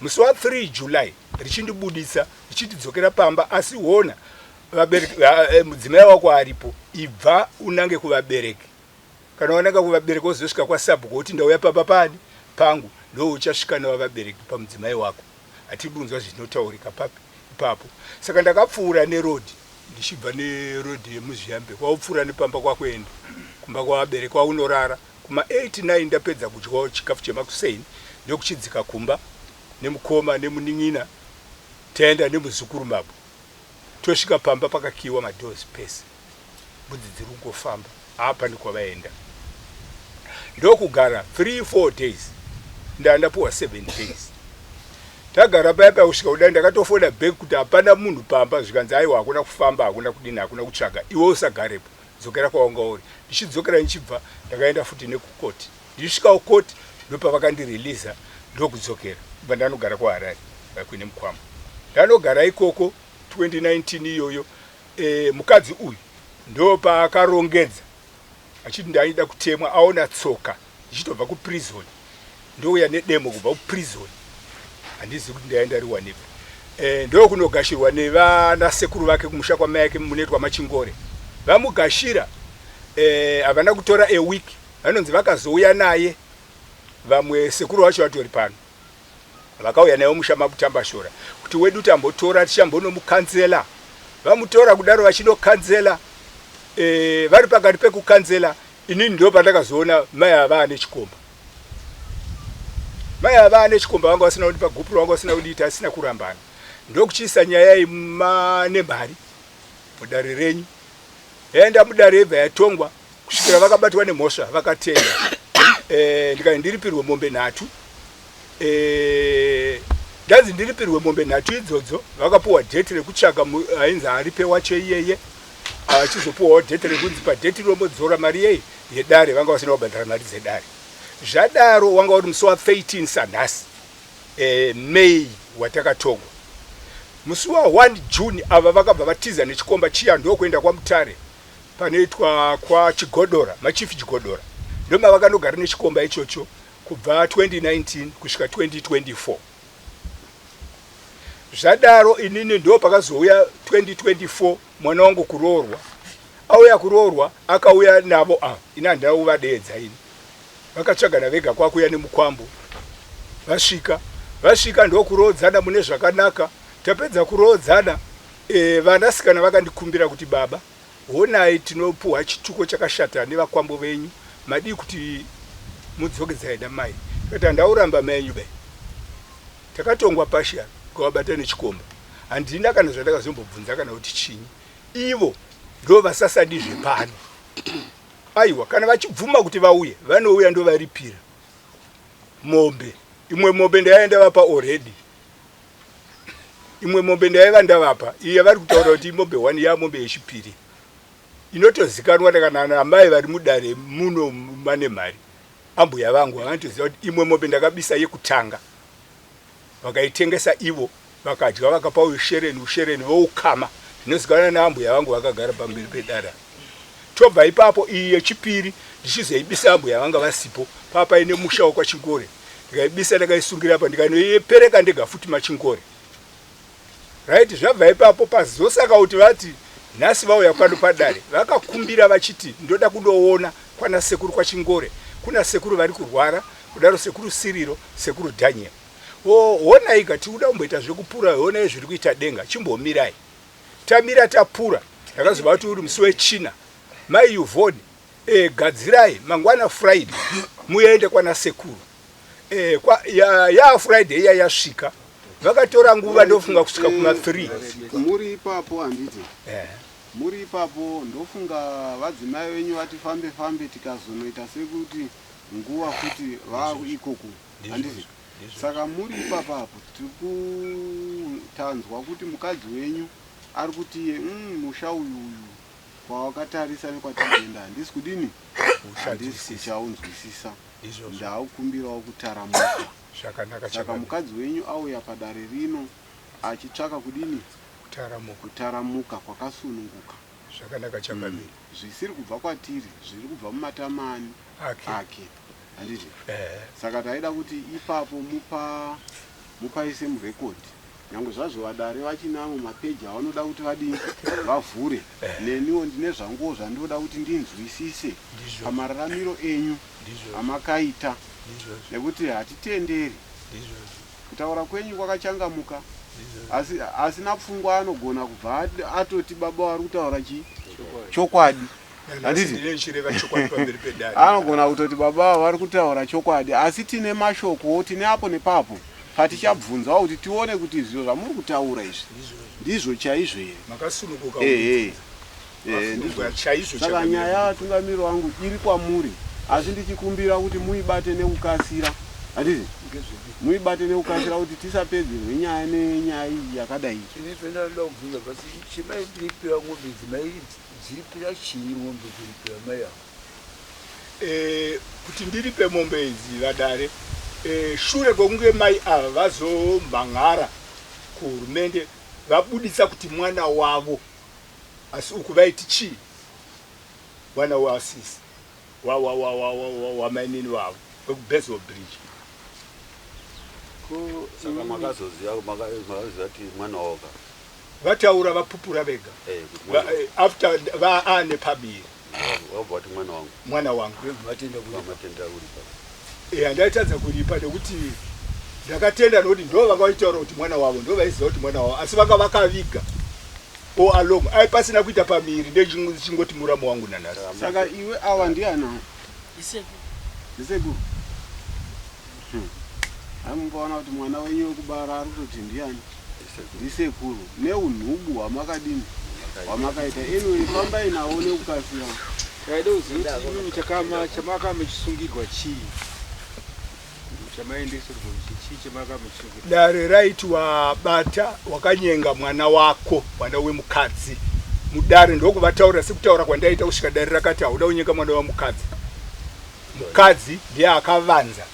musi wa3 July richindibudisa richitidzokera pamba asi wona vabereki mudzimai wako aripo ibva unange kuvabereki kana wananga kuvabereki wozosvika kwaSabhuku kuti ndauya papa pani pangu ndo uchasvika navavabereki pamudzimai wako atibunzwa zvinotaurika ipapo saka ndakapfuura nerodi ndichibva nerodi yemuzviyambe kwaupfuura nepamba kwakuenda kumba kwavabereki kwaunorara kuma 8-9 ndapedza kudyawo chikafu chemakuseini ndokuchidzika kumba nemukoma nemunin'ina taenda nemuzukuru mabo tosvika pamba pakakiwa madhozi pese mbudzi dziri kungofamba apa ndikwavaenda ndokugara 3-4 days ndandapuwa 7 days tagara paya kusvika kudai ndakatofona bheki kuti hapana munhu pamba zvikanzi aiwa hakuna kufamba hakuna kudini hakuna kutsvaga iwe usagarepo dzokera kwawanga uri ndichidzokera ndichibva ndakaenda futi nekukoti ndichisvikawo koti ndopavakandireleasa ndokudzokera kubva ndanogara kwaHarare vakuine mukwama ndanogara ikoko 2019 iyoyo mukadzi uyu ndopakarongedza achiti ndaida kutemwa aona tsoka ndichitobva kuprison ndouya nedemo kubva kuprison handizi kuti ndaenda riwanepo ndokunogashirwa nevanasekuru vake kumusha kwamai yake munetwa Machingore vamugashira havana kutora a week vanonzi vakazouya naye vamwe sekuru vacho vatori pano vakauya naye musha Mabutambashora kuti wedu tambotora tichambonomukanzela vamutora kudaro vachinokanzela vari pakati pekukanzela inini ndo pandakazoona mai ava ane chikomba mai ava ane chikomba vanga vasina kuti pagupuro vanga vasina kudiita asina kurambana ndokuchiisa nyaya nemari mudare renyu yaenda mudare yebva yatongwa kusvikira vakabatwa nemhosva vakatenda ndikati ndiripirwe mombe 3 ndanzi ndiripirwe mombe 3 idzodzo vakapuwa dheti rekutsvaga ainzi aripe wacho iyeye achizopuwawo dheti rekunzi padheti romodzora mari yei yedare vanga vasina kubhadhara mari dzedare zvadaro wanga uri musi wa13 sanhasi May watakatongwa musi wa1 June ava vakabva vatiza nechikomba chiya ndokuenda kwaMutare panoitwa kwaChigodora machief Chigodora ndoma vakanogara nechikomba ichocho kubva 2019 kusvika 2024 zvadaro inini ndo pakazouya 2024 mwana wangu kuroorwa auya kuroorwa akauya navo ina handina kuvadeedza ini vakatsvagana vega kwakuya nemukwambo vasvika ndokuroodzana mune zvakanaka tapedza kuroodzana vanasikana vakandikumbira kuti baba honai tinopuwa chituko chakashata nevakwambo venyu madii kuti mudzokedzai namai kuti handauramba menyu be takatongwa pasha kwavabata nechikomba handina kana zvandakazombobvunza kana kuti chinyi ivo ndo vasasadi zvepano aiwa kana vachibvuma kuti vauye vanouya ndovaripira mombe imwe mombe ndayaenda vapa already imwe mombe ndaiva ndavapa iye vari kutaura kuti imombe 1 yamombe yechipiri inotozikanwa kana amai vari mudare muno mane mari ambuya vangu vakatoziva kuti imwe mombe ndakabisa yekutanga vakaitengesa ivo vakadya vakapa ushereni voukama zvinozikanwa naambuya vangu vakagara pamberi pedara. Tobva ipapo iyi yechipiri ndichizoibisa ambuya vanga vasipo papa ine musha wakwachingore ndikaibisa ndakaisungira pa ndikanoipereka ndega futi machingore right. Zvabva ipapo pazosaka kuti vati nhasi vauya pano padare vakakumbira vachiti ndoda kundoona kwana sekuru kwachingore kuna sekuru vari kurwara kudaro sekuru Siriro sekuru Daniel honai kati uda kumboita zvekupura honai zviri kuita denga chimbomirai tamira tapura ndakaziva kuti uri musi wechina mai Yuvhoni gadzirai mangwana Friday muende kwana sekuru ya Friday iya yasvika vakatora nguva ndofunga kusvika kuma 3 muri ipapo handiti muri ipapo ndofunga vadzimai venyu vati fambe tikazonoita sekuti nguva futi vaikoko handiti. Saka muri ipapapo tiri kutanzwa kuti mukadzi wenyu ari kuti musha uyu kwawakatarisa nekwatienda handisi kudini handisi kuchaunzwisisa ndaukumbirawo kutaramuka. Saka mukadzi wenyu auya padare rino achitsvaka kudini kutaramuka kwakasununguka zvakanaka chakamira zvisiri kubva kwatiri zviri kubva mumatamani ake handiti. Saka taida kuti ipapo mupaise murekodhi nyange zvazvo vadare vachinamo mapeji avanoda kuti vadii vavhure neniwo ndine zvanguwo zvandoda kuti ndinzwisise pamararamiro enyu amakaita nekuti hatitenderi kutaura kwenyu kwakachangamuka asina pfungwa anogona kubva atoti baba vari kutaura chokwadi anogona kutoti baba vari kutaura chokwadi asi tine mashoko tine apo nepapo patichabvunzawo kuti tione kuti zviro zvamuri kutaura izvi ndizvo chaizvo here saka nyaya yatungamiri wangu iri kwamuri asi ndichikumbira kuti muibate nekukasira handiti muibate nekukasira kuti tisapedzerwe nyaya nenyaya iyi yakadai kuti ndiripe mombe idzi vadare shure kwekunge mai ava vazomhan'ara kuhurumende vabudisa kuti mwana wavo asi uku vaiti chii mwana waasisi wamainini wavo wekuBasil Bridge. Saka makazoziva kuti mwana wavoka vataura vapupura vega after vaane pabiri wabva kuti mwana wangu handaitadza kuripa nekuti ndakatenda nokuti ndo vakaitaura kuti mwana wavo ndo vaiziva kuti mwana wavo asi vanga vakaviga along pasina kuita pamiri ndechingoti muramo wangu nanhasi. Saka iwe awa ndiana ndisekuru amumbaona kuti mwana wenyu wekubara ari kutoti ndiani ndisekuru neunhubu hwamakadini hwamakaita anyway fambai nawo nekukasira taida kuziva kuti imimi chamakamechisungirwa chii chamaendeserwa chii chamakamechisungirwa dare raitwa bata wakanyenga mwana wako mwana wemukadzi mudare ndokuvataura sekutaura kwandaita kusvika dare rakati hauda kunyenga mwana wamukadzi mukadzi ndiye akavanza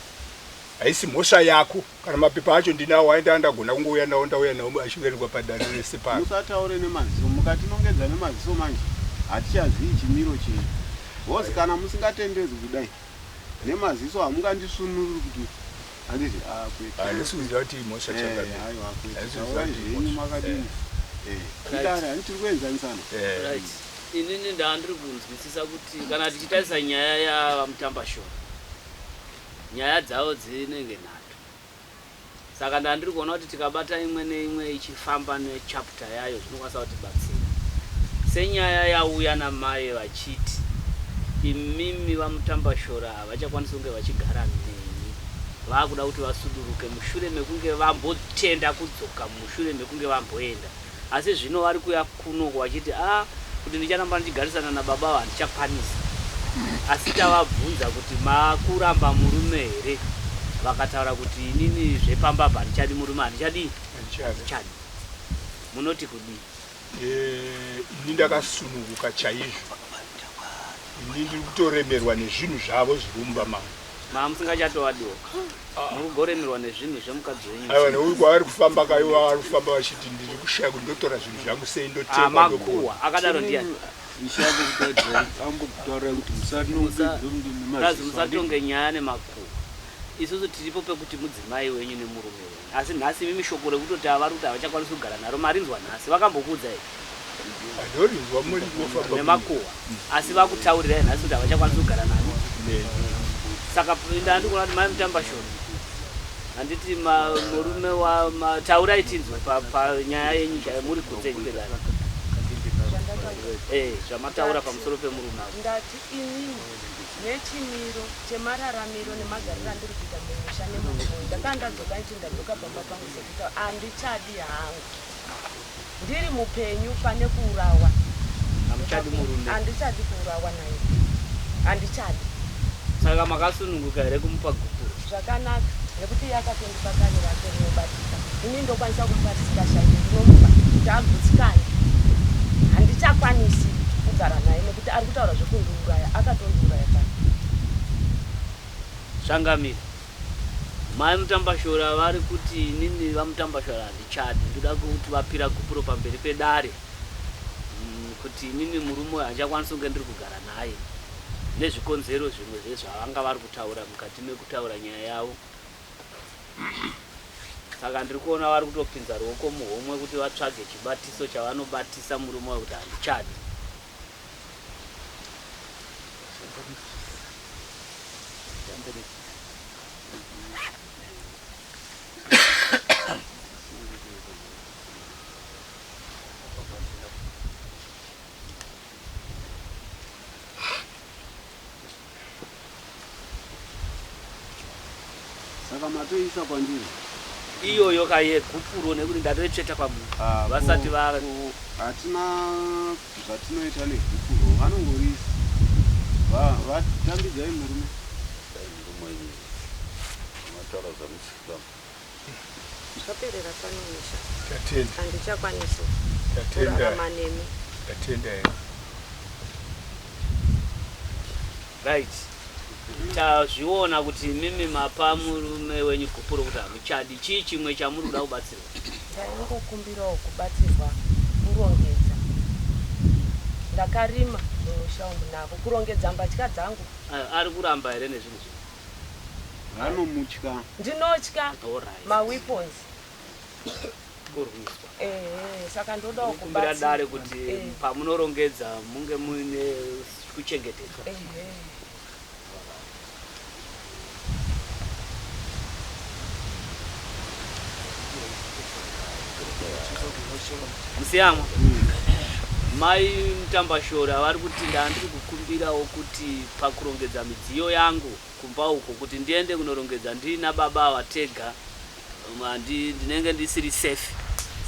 haisi mhosva yako kana mapepa acho ndinawo aenda andagona kungouya nawo ndauya nawo achiverenga padare rese pano. Musataure nemaziso mukatinongedza nemaziso manje hatichazivi chimiro chenyu hozi kana musingatendedzi kudai nemaziso hamungandisunururi kuti handiti ndisuziva kuti mhosva chakazvenyu makadini idare handitiri kuenzanisana inini ndaandiri kunzwisisa kuti kana tichitarisa nyaya yavamutambashora nyaya dzavo dzinenge nhato saka ndandiri kuona kuti tikabata imwe neimwe ichifamba nechapta yayo zvinokwanisa kuti batsira senyaya yauya namai vachiti imimi vamutambashora havachakwanisa kunge vachigara neni vakuda kuti vasuduruke mushure mekunge vambotenda kudzoka mushure mekunge vamboenda asi zvino vari kuya kunoko vachiti kuti ndicharamba ndichigarisana nababa handichakwanisa asi tavabvunza kuti makuramba murume here vakataura kuti inini zvepambabva handichadi murume handichadi munoti kudii? Ini ndakasununguka chaizvo. Ini ndiri kutoremerwa nezvinhu zvavo zvirumba mama musingachatowadoka. Mukugoremerwa nezvinhu zvemukadzi wenyu. Aiwa neuyu kwavari kufamba kaiwa vari kufamba vachiti ndiri kushaya kundotora zvinhu zvangu sei ndotenga makuwa akadaro ndiani? Musatonge nyaya nemakuwa. Isusu tiripo pekuti mudzimai wenyu nemurume wenyu. Asi nhasi mimi shoko rekutoti avari kuti havachakwanisi kugara naro marinzwa nhasi vakambokuudza here? Adorinzwa muri kufamba nemakuwa. Asi vakutaurira nhasi kuti havachakwanisi kugara naro. Saka ndandikuona kuti mai Mutambashora handiti murume taurai tinzwe panyaya yenyu muri kunze kudai. Zvamataura pamusoro pemurume avo. Ndati inini nechimiro chemararamiro nemagariro andiri kuita mumusha nemurume ndakandadzoka ndadzoka baba pangu sekuti handichadi hangu ndiri mupenyu pane kuurawa. Hamuchadi murume? Handichadi kuurawa naye, handichadi. Saka makasununguka here kumupa gukuru? Zvakanaka nekuti yakatondipa kare rake rinobatika. Ini ndokwanisa kumubatisika shairi ndinomupa kuti agutsikane. Handichakwanisi kugara naye nekuti ari kutaura zvekundiuraya, akatondiuraya kare. Zvangamira mai Mutambashora vari kuti inini vaMutambashora handichadi, ndoda kuti vapira gupuro pamberi pedare kuti inini murume handichakwanisi kunge ndiri kugara naye nezvikonzero zvimwe zvezvavanga vari kutaura mukati mekutaura nyaya yavo. Saka ndiri kuona vari kutopinza ruoko muhomwe kuti vatsvage chibatiso chavanobatisa murume kuti handichadi. Saka matoisa kwandiri iyoyo kaye gupuro nekuti ndatoitsveta pamunhu vasati hatina zvatinoita negupuro vanongorisa vatambidzai murume zvaperera panomusha tatenda handichakwanisi kurarama nemi. Tatenda right. Tazviona kuti mimi mapa murume wenyu gupuro kuti hamuchadi. Chii chimwe chamuri kuda kubatsirwa? Ndaingokumbirawo kubatsirwa kurongedza. Ndakarima mumusha umu navo kurongedza mbatya dzangu. Ari kuramba here nezvinhu izvi? Vanomutya. Ndinotya maweapons. Kurwiswa. Saka ndodawo kumbira dare kuti pamunorongedza munge muine kuchengetedzwa. Musiyamwa mai Mutambashora vari kuti ndandiri kukumbirawo kuti pakurongedza midziyo yangu kumba uko kuti ndiende kunorongedza ndina baba watega ndinenge ndisiri safe.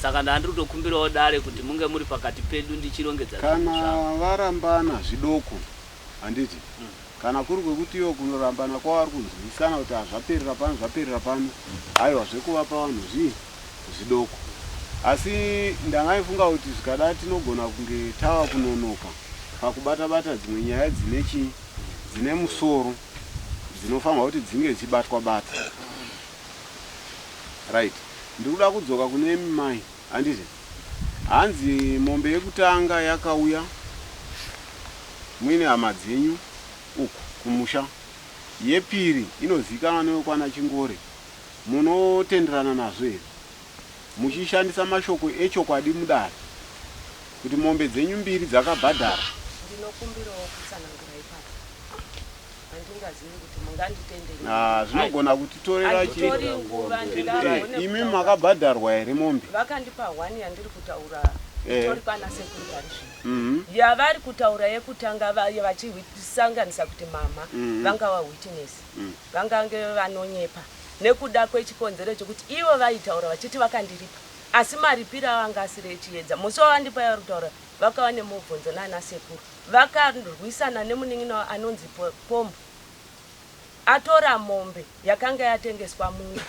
Saka ndandiri kutokumbirawo dare kuti munge muri pakati pedu ndichirongedza. Kana varambana zvidoko handiti kana kuri kwekuti iyo kunorambana kwavari kunzwisana kuti zvaperera pano aiwa zvekuvapa vanhu zvidoko. Asi ndangaifunga kuti zvikada tinogona kunge tava kunonoka pakubata-bata dzimwe nyaya dzine musoro dzinofanirwa kuti dzinge dzichibatwa-bata. Right. Ndiri kuda kudzoka kune mai handiti hanzi mombe yekutanga yakauya muine hama dzenyu uku kumusha. Yepiri inozivikanwa newekwana Chingore. Munotenderana nazvo here muchishandisa mashoko echokwadi mudare kuti mombe dzenyu mbiri dzakabhadhara? Ndinokumbirawo kutsanangura ipapo. Handingazivi kuti munganditendera. Zvinogona kutitorera chii? Imi makabhadharwa here mombe? Vakandipa 1 yandiri kutaura itori pana sekondari zvino. Yavari kutaura yekutanga vachisanganisa kuti mama vanga witness vangange vanonyepa nekuda kwechikonzero chekuti ivo vaitaura vachiti vakandiripa asi maripiro avanga asiri echiedza. Musi wavandipa yavari kutaura vakava nemubvunzo nana sekuru vakarwisana nemunin'ina anonzi Pombo atora mombe yakanga yatengeswa munhu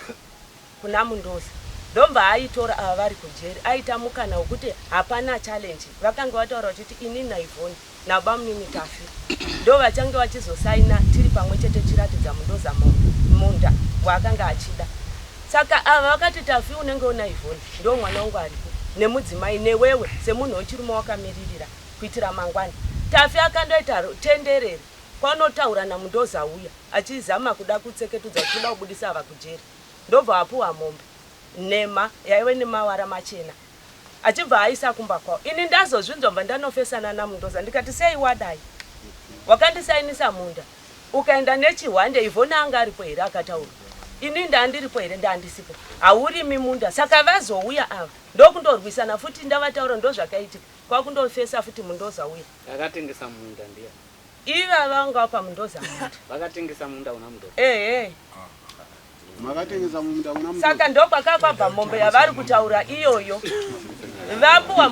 kuna Mundoza ndomba aitora ava vari kujeri aita mukana wekuti hapana challenge vakanga vataura kuti ini naivhoni nabamunini Tafi ndo vachange vachizosaina tiri pamwe chete tiratidza Mundoza munda waakanga achida. Saka ava vakati Tafi unenge unaivhoni ndo mwana wangu aripo nemudzimai newewe semunhu wechirume wakamiririra kuitira mangwana. Tafi akandoita tenderere kwanotaura naMundoza uya achizama kuda kutseketudza kuda kubudisa ava kujeri ndobva apuwa mombe nema yaive nemawara machena achibva aisa kumba kwavo. Ini ndazozvinzwa ndanofesana naMundoza ndikati sei wadai wakandisainisa munda ukaenda nechihwande ivhona anga aripo here akataura ini ndandiripo here ndandisipo haurimi munda. Saka vazouya ava ndokundorwisana futi ndavataura ndozvakaitika kwakundofesa futi Mundoza uya akatengesa munda ndiya iva vanga paMundoza munda vakatengesa munda una Mundoza makatengesa munda una Mundoza. Saka ndokwakabva mombe yavari kutaura iyoyo vapuwa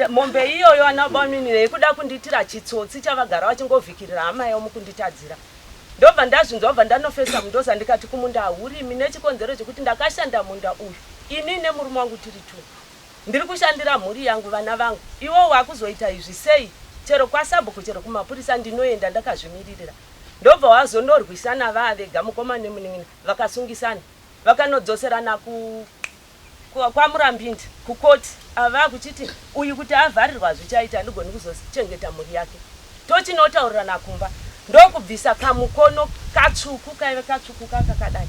mombe iyoyo anabamunini yekuda kunditira chitsotsi chavagara vachingovhikirira hama yavo mukunditadzira. Ndobva ndazvinzwa bva ndanofesa Mundoza ndikati kumunda haurimi nechikonzero chekuti ndakashanda munda uyu ini nemurume wangu tiri tu ndiri kushandira mhuri yangu vana vangu iwo wakuzoita izvi sei chero kwasabhuku chero kumapurisa ndinoenda ndakazvimiririra. Ndobva wazondorwisana vavega mukoma nemunin'ina vakasungisana vakanodzoserana kwaMurambindi kukoti ava kuchiti uyu kuti avharirwa zvichaita ndigoni kuzochengeta mhuri yake tochinotaurana kumba ndokubvisa kamukono katsvuku kaive katsvuku kakakadai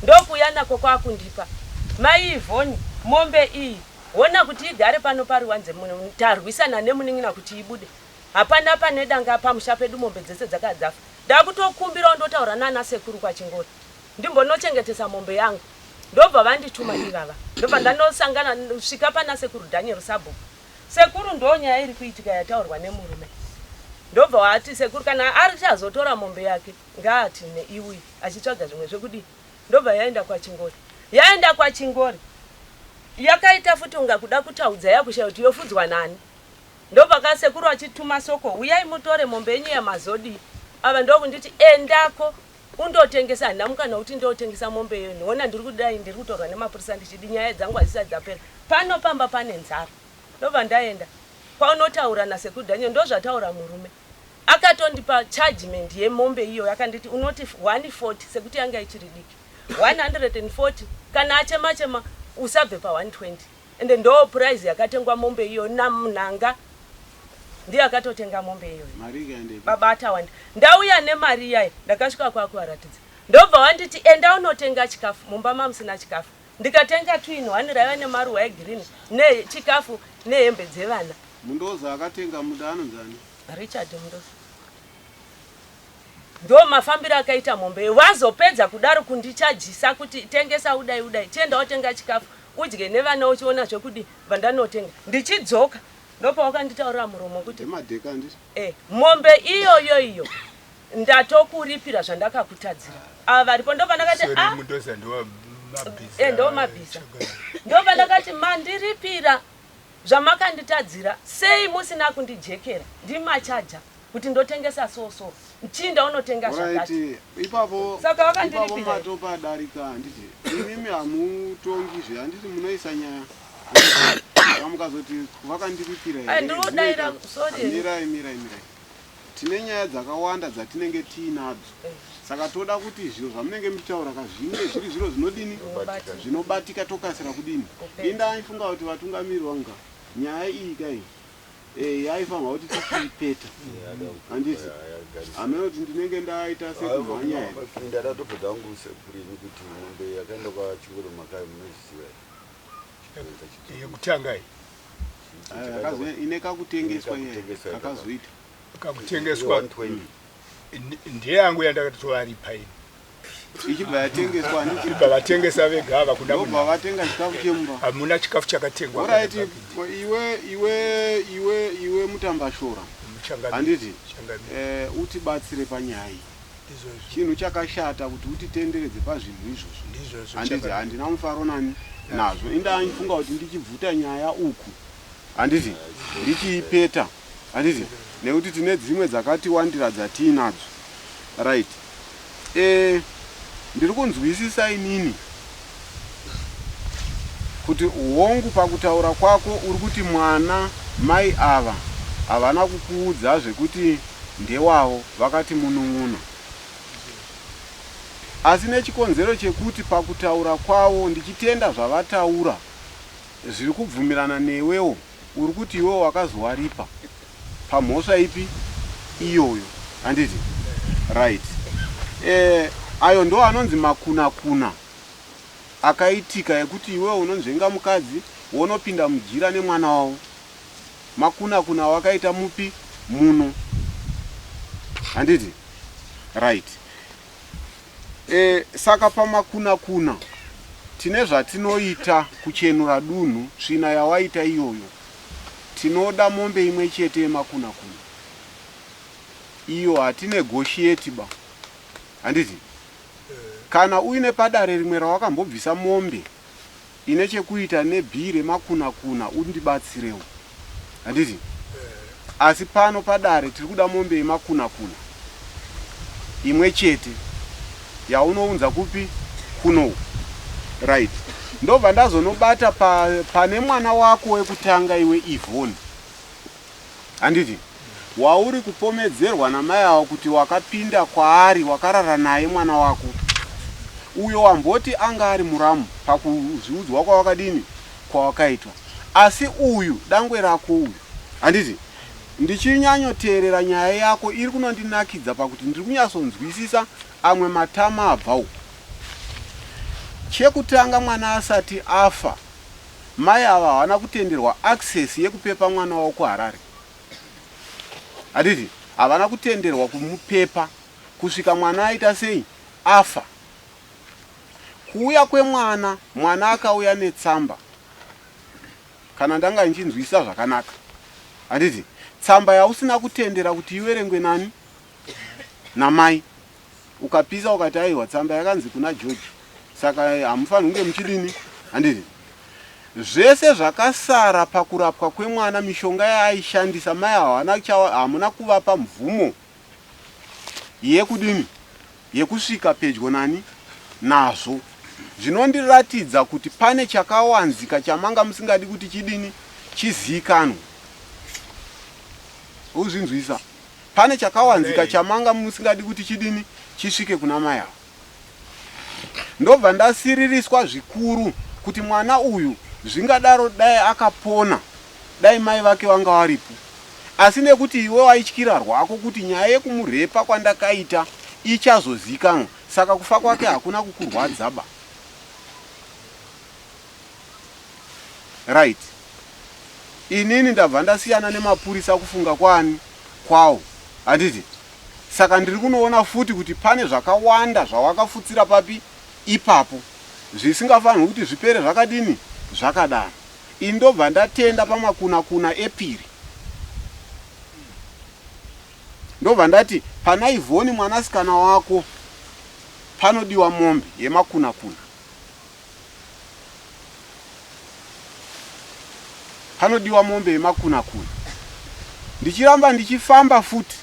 ndokuya nako kwakundipa mai Ivhoni mombe iyi wona kuti igare pano pari wanze tarwisana nemunin'ina kuti ibude hapana pane danga pamusha pedu mombe dzese dzakadzafa ndakutokumbira ndotaura nana sekuru kwachingori ndimbonochengetesa mombe yangu ndobva vandituma ivava ndobva ndanosangana svika pana sekuru Daniel Sabo. Sekuru ndonyaya iri kuitika yataurwa nemurume ndobva wati sekuru kana arichazotora mombe yake ngaati neiwi achitsvaga zvimwe zvekudi ndobva yaenda kwachingori yakaita futi unga kuda kutaudza yakushaya kuti yofudzwa nani ndobva kasekuru achituma soko uyai mutore mombe yenyu yamazodi ava ndokunditi endako undotengesa ndamukana kuti ndotengesa mombe yenu wona ndiri kudai ndiri kutorwa nemapurisa ndichidi nyaya dzangu hazisati dzapera pano pamba pane nzara ndobva ndaenda kwaunotaura nasekuru Daniel ndozvataura murume akatondipa chargement yemombe iyo yakanditi unoti 140 sekuti yanga ichiri diki 140 kana achema usabve pa 120 ende ndo price yakatengwa mombe iyo namunanga ndiye akatotenga mombe iyo babata wandi ndauya nemari yaye ndakasvika kwako aratidza ndobva wanditi enda unotenga chikafu mumba mamusina chikafu ndikatenga twin one raiva nemaruwa egreen nechikafu nehembe dzevana. Mundoza akatenga muda anonzani Richard Mundoza ndo mafambiro akaita mombe wazopedza kudaro kundichajisa kuti tengesa udai tienda wotenga chikafu udye nevana uchiona zvekudi vandanotenga ndichidzoka ndopa wakanditaurira muromo kuti madheka nditi mombe iyo ndatokuripira zvandakakutadzira ava varipo ndopa ndakati Mundoza ndo mabhiza ndopa ndakati mandiripira zvamakanditadzira sei musina kundijekera ndimachaja kuti ndotengesa so chinda unotenga zvakati ipapo saka wakandiripira matopa darika nditi imimi hamutongi zve handiti munoisa nyaya amukazoti wakandiripira ndinodaira sorry mirai tine nyaya dzakawanda dzatinenge tiinadzo saka toda kuti zviro zvamunenge muchitaura kazvinge zviri zviro zvinodini zvinobatika tokasira kudini inda aifunga kuti vatungamiri vanga nyaya iyi kai yaifanwa kuti tichiipeta handiti hamena kuti ndinenge ndaita sekumhanya here ndadatopedza wangu sekurini kuti mombe yakaenda kwachingoro makai munozviziva yekutanga ine kakutengeswa kakazoita kakutengeswa ndiye yangu yandakatoaripa ini ichibva yatengeswa ichibva vatengesa vega ava kuda ndobva vatenga chikafu chemumba hamuna chikafu chakatengwa oraiti iwe mutambashora handiti utibatsire panyaya iyi chinhu chakashata kuti utitenderedze pazvinhu izvozvo handiti handina mufaro nani nazvo indafunga kuti ndichibvuta nyaya uku handiti ndichiipeta handiti nekuti tine dzimwe dzakati wandira dzatiinadzo right ndiri kunzwisisa inini kuti hongu pakutaura kwako uri kuti mwana mai ava havana kukuudza zvekuti ndewavo, vakati munun'una. Asi nechikonzero chekuti pakutaura kwavo ndichitenda zvavataura zviri kubvumirana newewo, uri kuti iwewo wakazowaripa pamhosva ipi iyoyo, handiti? Right. Ayo ndo anonzi makuna-kuna akaitika ekuti iwewo unonzvenga mukadzi wonopinda mujira nemwana wavo. Makuna-kuna wakaita mupi? Muno, handiti? Right. Saka pamakuna-kuna tine zvatinoita kuchenura dunhu. Tsvina yawaita iyoyo, tinoda mombe imwe chete yemakuna-kuna. Iyo hatinegotiate ba, handiti? Kana uine padare rimwe rawakambobvisa mombe ine chekuita nebhi remakuna-kuna, undibatsirewo, handiti? Asi pano padare tiri kuda mombe yemakuna-kuna imwe chete yaunounza kupi? Kuno. Right. Ndobva ndazonobata pane mwana wako wekutanga iwe Yvonne, handiti? Wauri kupomedzerwa namai avo kuti wakapinda kwaari, wakarara naye mwana wako uyo wamboti anga ari muramu pakuzviudzwa kwawakadini, kwawakaitwa. Asi uyu dangwe rako uyu, handiti? Ndichinyanyoteerera nyaya yako iri kunondinakidza pakuti ndiri kunyatsonzwisisa amwe matama abvawo. Chekutanga mwana asati afa, mai ava havana kutenderwa access yekupepa mwana wavo kuHarare, handiti? Havana kutenderwa kumupepa kusvika mwana aita sei? Afa. Kuuya kwemwana, mwana akauya netsamba, kana ndanga nchinzwisa zvakanaka, handiti? Tsamba yausina kutendera kuti iverengwe nani? Namai. Ukapisa ukati aiwa tsamba yakanzi kuna George, saka hamufaniri kunge muchidini, handiti? Zvese zvakasara pakurapwa kwemwana, mishonga yaaishandisa, mai hamuna kuvapa mvumo yekudini, yekusvika pedyo nani nazvo. Zvinondiratidza kuti pane chakawanzika chamanga musingadi kuti chidini, chizikanwe. Uzvinzwisa? Pane chakawanzika chamanga musingadi kuti chidini, chisvike kuna mai avo. Ndobva ndasiririswa zvikuru kuti mwana uyu zvingadaro dai akapona, dai mai vake vanga varipo. Asi nekuti iwe waityira rwako kuti nyaya yekumurepa kwandakaita ichazozikanwa, saka kufa kwake hakuna kukurwadzaba. Right. Inini ndabva ndasiyana nemapurisa kufunga kwani kwawo, handiti? Saka ndiri kunoona futi kuti pane zvakawanda zvawakafutsira papi ipapo, zvisingafanirwi kuti zvipere zvakadini, zvakadaro. Ini ndobva ndatenda pamakuna-kuna epiri. Ndobva ndati pana Yvonne mwanasikana wako panodiwa mombe yemakuna-kuna. Panodiwa mombe yemakuna-kuna. Ndichiramba ndichifamba futi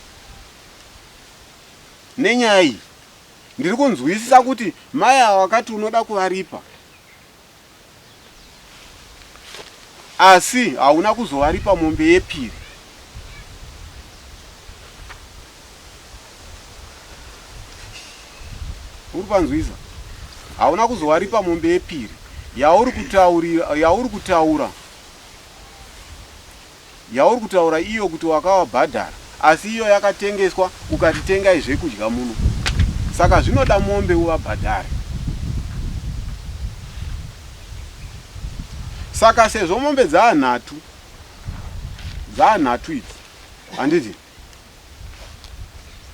nenyaya iyi, ndiri kunzwisisa kuti mai ava wakati unoda kuvaripa, asi hauna kuzovaripa mombe yepiri. Uri panzwisa? Hauna kuzovaripa mombe yepiri yauri kutaura iyo kuti wakavabhadhara, asi iyo yakatengeswa ukatitengai zvekudya muno. Saka zvinoda mombe uvabhadhare. Saka sezvo mombe dzaanhatu idzi, handiti?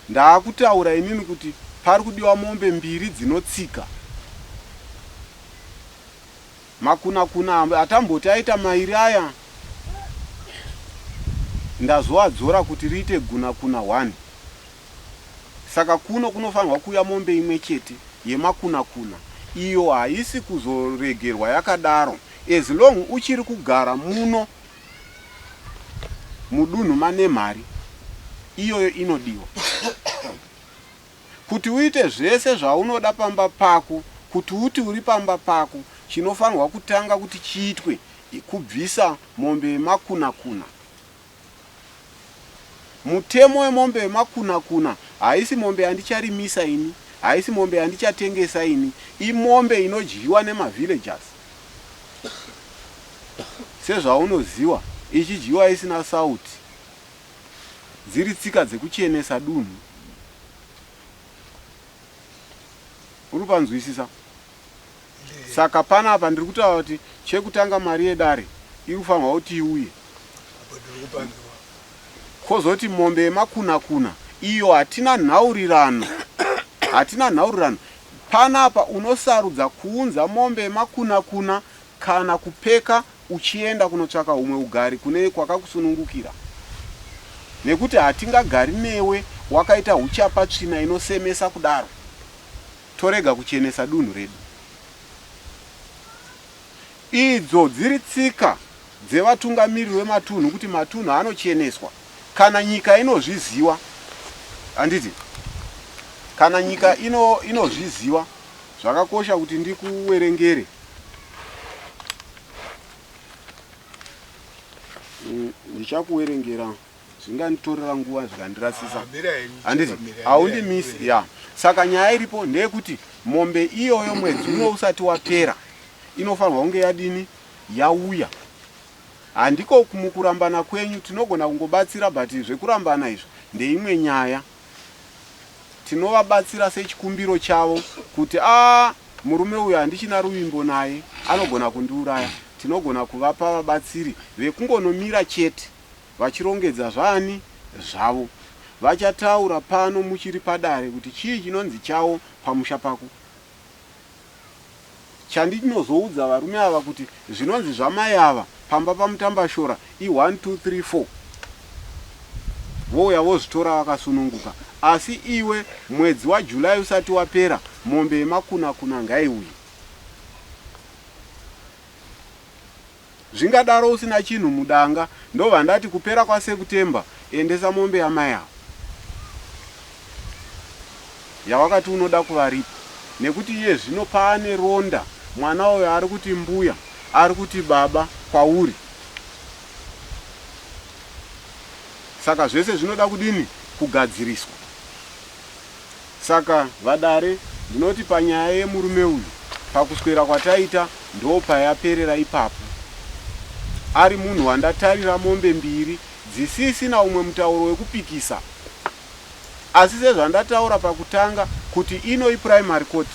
Ndaakutaura inini kuti pari kudiwa mombe 2 dzinotsika. Makuna-kuna atamboti aita mairi aya, ndazoadzora kuti riite guna-kuna 1. Saka kuno kunofanirwa kuuya mombe imwe chete yemakuna-kuna. Iyo haisi kuzoregerwa yakadaro. As long uchiri kugara muno mudunhu mane mari, iyoyo inodiwa. Kuti uite zvese zvaunoda pamba pako, kuti uti uri pamba pako, chinofanirwa kutanga kuti chiitwe kubvisa mombe yemakuna-kuna. Mutemo wemombe yemakuna-kuna haisi mombe yandicharimisa ini, haisi mombe yandichatengesa ini, imombe inodyiwa nemavillagers. Sezvaunoziva ichidyiwa isina sauti, dziri tsika dzekuchenesa dunhu. Uri panzwisisa? Saka panapa ndiri kutaura kuti chekutanga mari yedare inofanirwa kuti iuye. Kozoti mombe yemakuna-kuna iyo hatina nhaurirano. Hatina nhaurirano. Panapa unosarudza kuunza mombe yemakuna-kuna kana kupeka uchienda kunotsvaka umwe ugari kune kwakakusunungukira. Nekuti hatingagari newe wakaita huchapa tsvina inosemesa kudaro. Torega kuchenesa dunhu redu. Idzo dziri tsika dzevatungamiriri vematunhu kuti matunhu anocheneswa. Kana nyika inozviziva, handiti? Kana nyika inozviziva, zvakakosha kuti ndikuverengere. Ndichakuverengera zvinganditorera nguva zvikandirasisa. Handiti? Haundimisi, ya. Saka nyaya iripo ndeyekuti mombe iyoyo mwedzi uno usati wapera inofanirwa kunge yadini yauya. Handiko mukurambana kwenyu tinogona kungobatsira, but zvekurambana izvo ndeimwe nyaya. Tinovabatsira sechikumbiro chavo kuti murume uyu handichina ruvimbo naye, anogona kundiuraya. Tinogona kuvapa vabatsiri vekungonomira chete vachirongedza zvani zvavo. Vachataura pano muchiri padare kuti chii chinonzi chavo pamusha pako. Chandinozoudza varume ava kuti zvinonzi zvamai ava pamba pamutambashora i1 2 3 4 vouya vozvitora vakasununguka. Asi iwe mwedzi waJulai usati wapera mombe yemakuna-kuna ngaiuye. Zvingadaro usina chinhu mudanga, ndobva ndati kupera kwaSeptemba endesa mombe yamai avo yawakati unoda kuvaripa. Nekuti iye zvino paane ronda, mwana uyo ari kuti mbuya, ari kuti baba kwauri. Saka zvese zvinoda kudini? Kugadziriswa. Saka vadare ndinoti panyaya yemurume uyu pakuswera kwataita ndo payaperera ipapo. Ari munhu wandatarira mombe mbiri dzisisina umwe mutauro wekupikisa. Asi sezvandataura pakutanga kuti ino primary court,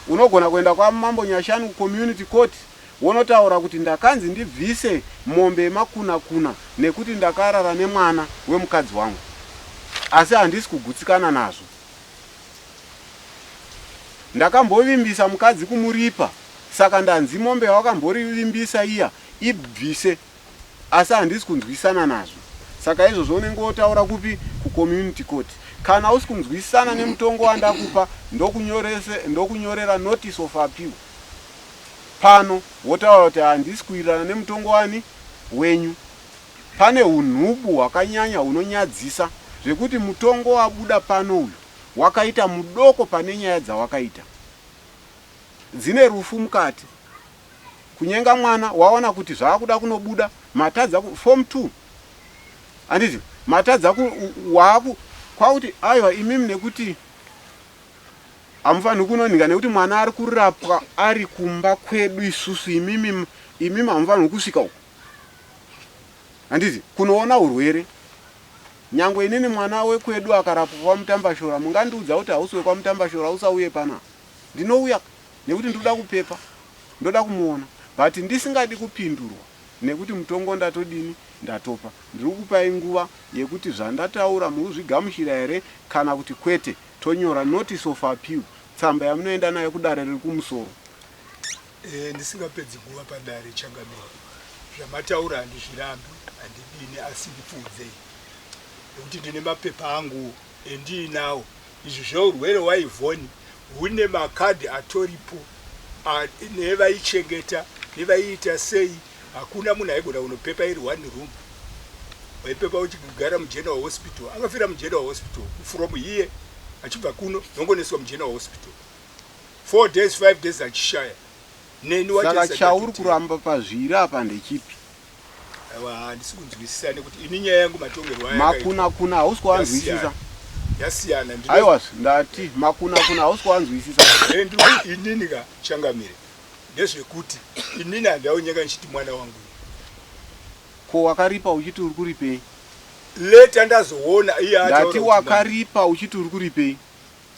unogona kuenda kwaMambo Nyashanu community court wonotaura kuti ndakanzi ndibvise mombe yemakuna-kuna nekuti ndakarara nemwana wemukadzi wangu, asi handisi kugutsikana nazvo. Ndakambovimbisa mukadzi kumuripa, saka ndanzi mombe yawakamborivimbisa iya ibvise, asi handisi kunzwisana nazvo. Saka izvozvo unenge wotaura kupi? Kucommunity court. Kana usi kunzwisana nemutongo wandakupa ndokunyorera notice of appeal. Pano wotaura kuti handisi kuwirirana nemutongo wani wenyu. Pane unhubu hwakanyanya hunonyadzisa zvekuti mutongo wabuda pano uyu wakaita mudoko pane nyaya dzawakaita. Dzine rufu mukati. Kunyenga mwana waona kuti zvaakuda kunobuda matadza form 2. Handiti? Matadza waku kwakuti aiwa imimi nekuti hamufaniri kunoninga nekuti mwana ari kurapwa ari kumba kwedu isusu, imimi hamufaniri kusvika uko. Handiti? Kunoona urwere. Nyangwe inini mwana wekwedu akarapwa kwaMutambashora, mungandiudza kuti hausi wekwaMutambashora usauye pana. Ndinouya nekuti ndoda kupepa, ndoda kumuona, but ndisingadi kupindurwa nekuti mutongo ndatodini, ndatopa. Ndiri kupai nguva yekuti zvandataura muzvigamuchira here kana kuti kwete. Tonyora notice of appeal, tsamba yamunoenda nayo kudare riri kumusoro. Ndisingapedzi nguva padare Changamire. Zvamataura handizvirambi, handidini, asi ndipfudzei. Nekuti ndine mapepa angu endinawo. Izvi zveurwere waivhoni hune makadhi atoripo nevaichengeta nevaiita sei. Hakuna munhu aigona unopepa iri 1 room. Waipepa uchigara muGeneral Hospital. Akafira muGeneral Hospital from here achibva kuno nongoneswa muGeneral Hospital. 4 days 5 days achishaya. neni saka chauri kuramba pazviri apa ndechipi? handisi kunzwisisa nekuti ini nyaya yangu matongerwo makuna hausi kuanzwisisa. yasiyana. Aiwa ndati makuna hausi kuanzwisisa. Inini ka Changamire ndezvekuti inini handaunyeka nchiti mwana wangu ko wakaripa uchiti uri kuripei? Leta ndazoona iye ndati wakaripa uchiti uri kuripei?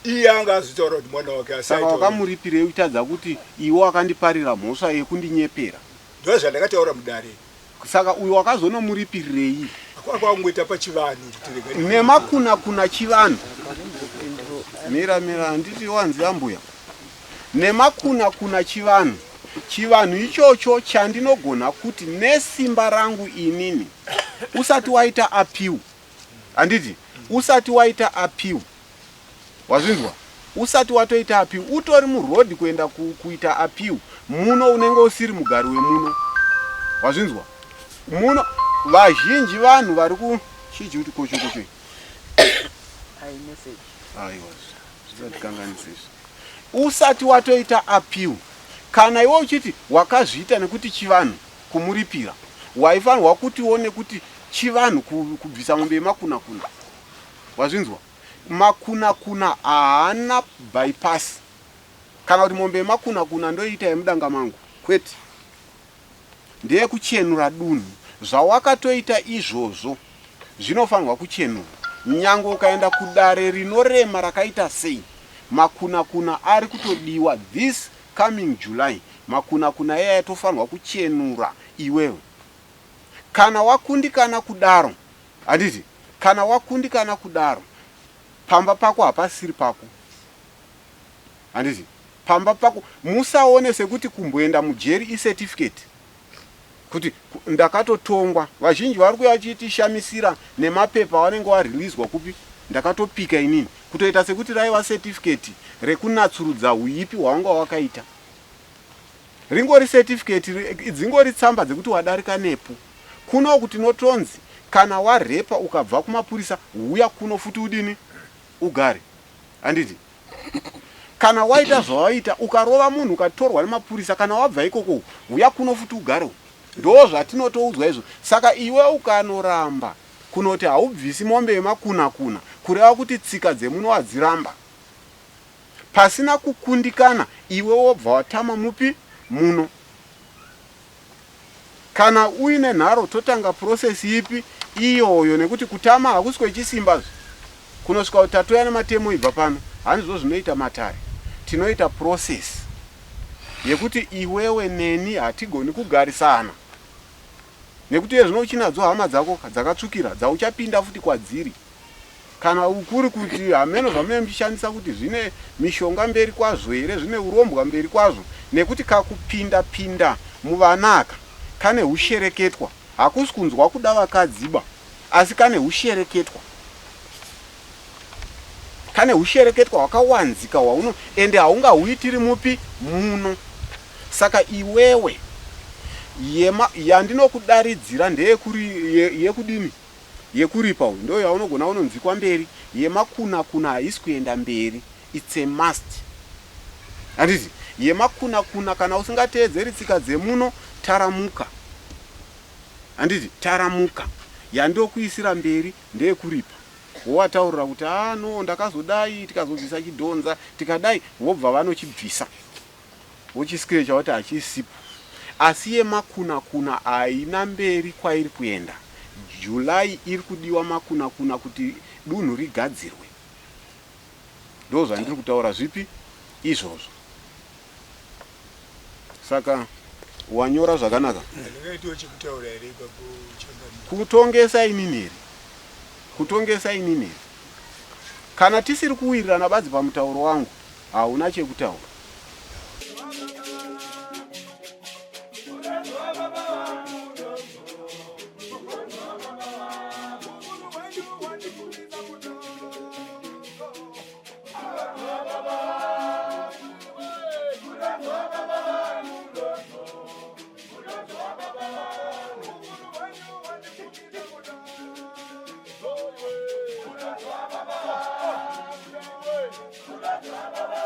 iye anga azotaura kuti mwana wake asaita. Saka wakamuripirei uchitadza kuti iwe wakandiparira mhosva yekundinyepera? Ndo zvandakataura mudare. Saka uyu wakazonomuripirirei? Akwangoita pachivanhu nemakuna chivanhu. Mira handiti wanzi ambuya. Nemakuna chivanhu ichocho chandinogona kuti nesimba rangu inini usati waita appeal. Handiti usati waita appeal. Wazvinzwa? Usati watoita appeal utori muroad kuenda kuita appeal muno unenge usiri mugari wemuno. Wazvinzwa? Muno vazhinji vanhu vari ku chiji kuti kocho ai message aiwa zvatikanganisizvo. Usati watoita appeal kana iwe uchiti wakazviita nekuti chivanhu kumuripira waifanirwa kutiwo nekuti chivanhu kubvisa mombe yemakuna. Wazvinzwa? Makuna haana bypass. Kana kuti mombe yemakuna ndoita yemudanga mangu kwete, ndeye kuchenura dunhu. Zvawakatoita izvozvo zvinofanirwa kuchenura. Nyange ukaenda kudare rinorema rakaita sei, makuna ari kutodiwa this coming July. Makuna yaya yatofanirwa kuchenura iwewe. Kana wakundikana kudaro, handiti kana wakundikana kudaro, pamba pako hapasiri pako. Handiti pamba pako musaone sekuti kumboenda mujeri icertificate kuti ndakatotongwa. Vazhinji vari kuya vachitishamisira nemapepa vanenge vareleaswa kupi ndakatopika inini kutoita sekuti raiva certificate rekunatsurudza uipi hwanga wakaita. Ringori certificate, dzingori tsamba dzekuti wadarika nepo. Kuno kuti notonzi kana warepa ukabva kumapurisa uya kuno futi udini ugare. Handiti kana waita zvawaita ukarova munhu ukatorwa nemapurisa kana wabva ikoko uya kuno futi ugare. Ndo zvatinotoudzwa izvo. Saka iwe ukanoramba kunoti haubvisi mombe yemakuna kureva kuti tsika dzemuno wadziramba pasina kukundikana, iwe wobva watama mupi muno. Kana uine nharo totanga process ipi iyoyo, nekuti kutama hakusi kwechisimba. Kunosvika kuti tatoya nematemo ibva pano handizvo zvinoita matare. Tinoita process yekuti iwewe neni hatigoni kugarisana, nekuti zvino uchinadzo hama dzako dzakatsvukira dzauchapinda futi kwadziri. Kana ukuri kuti hameno zvamunoshandisa kuti zvine mishonga mberi kwazvo here, zvine urombwa mberi kwazvo, nekuti kakupinda muvanaka kane hushereketwa. Hakusi kunzwa kuda vakadziba, asi kane hushereketwa. Kane hushereketwa hwakawanzika hwauno ende haungahuitiri mupi muno. Saka iwewe yandinokudaridzira ndeyekudini yekuripa uyu ndo yaunogona unonzikwa mberi. Yemakuna haisi kuenda mberi, it's a must. Handiti yemakuna kana usingateedzeri tsika dzemuno taramuka. Handiti taramuka. Yandokuisira mberi ndeyekuripa. Wowataurira kuti no ndakazodai tikazobvisa chidhonza tikadai, wobva vanochibvisa wochiscratcha kuti hachisipo. Asi yemakuna haina mberi kwairi kuenda. July iri kudiwa makuna kuti dunhu rigadzirwe. Ndo zvandiri kutaura zvipi izvozvo. Saka wanyora zvakanaka. Kutongesa inini here. Kutongesa inini here. Kana tisiri kuwirirana badzi pamutauro wangu hauna chekutaura. Baba.